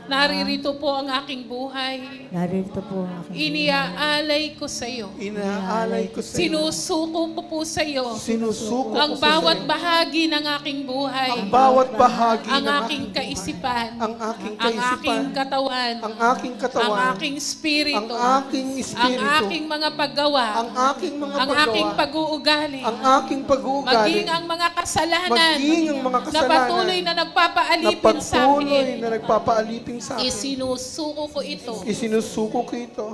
Naririto po ang aking buhay.
Narito po ang aking
Iniaalay ko sa iyo.
Inaalay ko sa iyo.
Sinusuko ko po sa iyo
Sinusuko
ang
ko sa
bawat
iyo.
bahagi ng aking buhay.
Ang bawat bahagi
Ang
ng
aking
buhay.
kaisipan.
Ang aking
Ang
kaisipan.
aking katawan.
Ang aking katawan.
Ang aking spirito.
Ang aking
Ang
espiritu.
aking mga paggawa.
Ang aking mga
Ang
paggawa.
aking pag-uugali.
Ang aking pag-uugali.
Maging ang mga kasalanan.
Maging ang mga
Na
kasalanan.
patuloy na
na
nagpapaalipin sa
patuloy
akin.
na nagpapaalipin sa akin.
Isinusuko ko ito.
Isinusuko ko ito.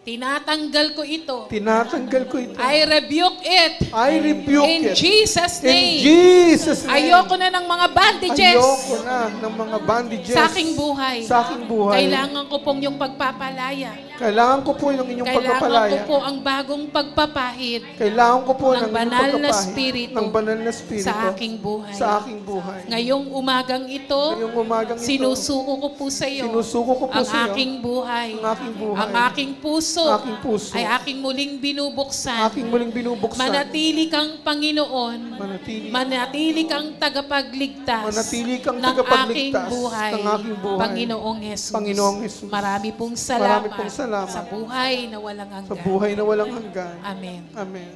Tinatanggal ko ito.
Tinatanggal ko ito.
I rebuke it.
I rebuke
In
it.
Jesus'
In
name.
Jesus' name.
Ayoko na ng mga bandages
Ayoko na ng mga bandages
sa aking buhay.
Sa aking buhay.
Kailangan ko pong yung pagpapalaya.
Kailangan ko po yung inyong
Kailangan ko
pagpapalaya.
po ang bagong pagpapahid
Kailangan ko po
ng
ng inyong
banal na
pagpapahid
spirito
ng banal na spirito
sa aking buhay.
sa aking buhay.
Ngayong umagang ito,
Ngayong umagang ito,
sinusuko ko po sa iyo
sinusuko ko po
ang
sa iyo
aking buhay.
ang aking buhay.
Ang aking puso,
Aking puso.
ay aking muling binubuksan.
aking muling binubuksan.
Manatili kang Panginoon. Manatili kang tagapagligtas.
Manatili kang
ng
tagapagligtas
aking buhay.
ng aking buhay.
Panginoong Jesus.
Panginoong Jesus.
Marami pong salamat,
Marami pong salamat
sa buhay na walang hanggan.
sa buhay na walang hanggan.
Amen.
Amen.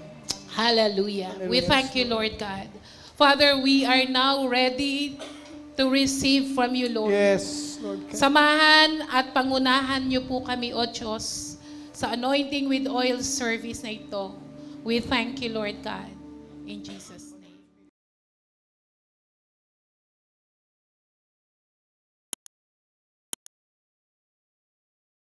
Hallelujah. We thank you, Lord God. Father, we are now ready to receive from you, Lord.
Yes, Lord God.
Samahan at pangunahan niyo po kami, O Diyos, sa anointing with oil service na ito. We thank you, Lord God. In Jesus'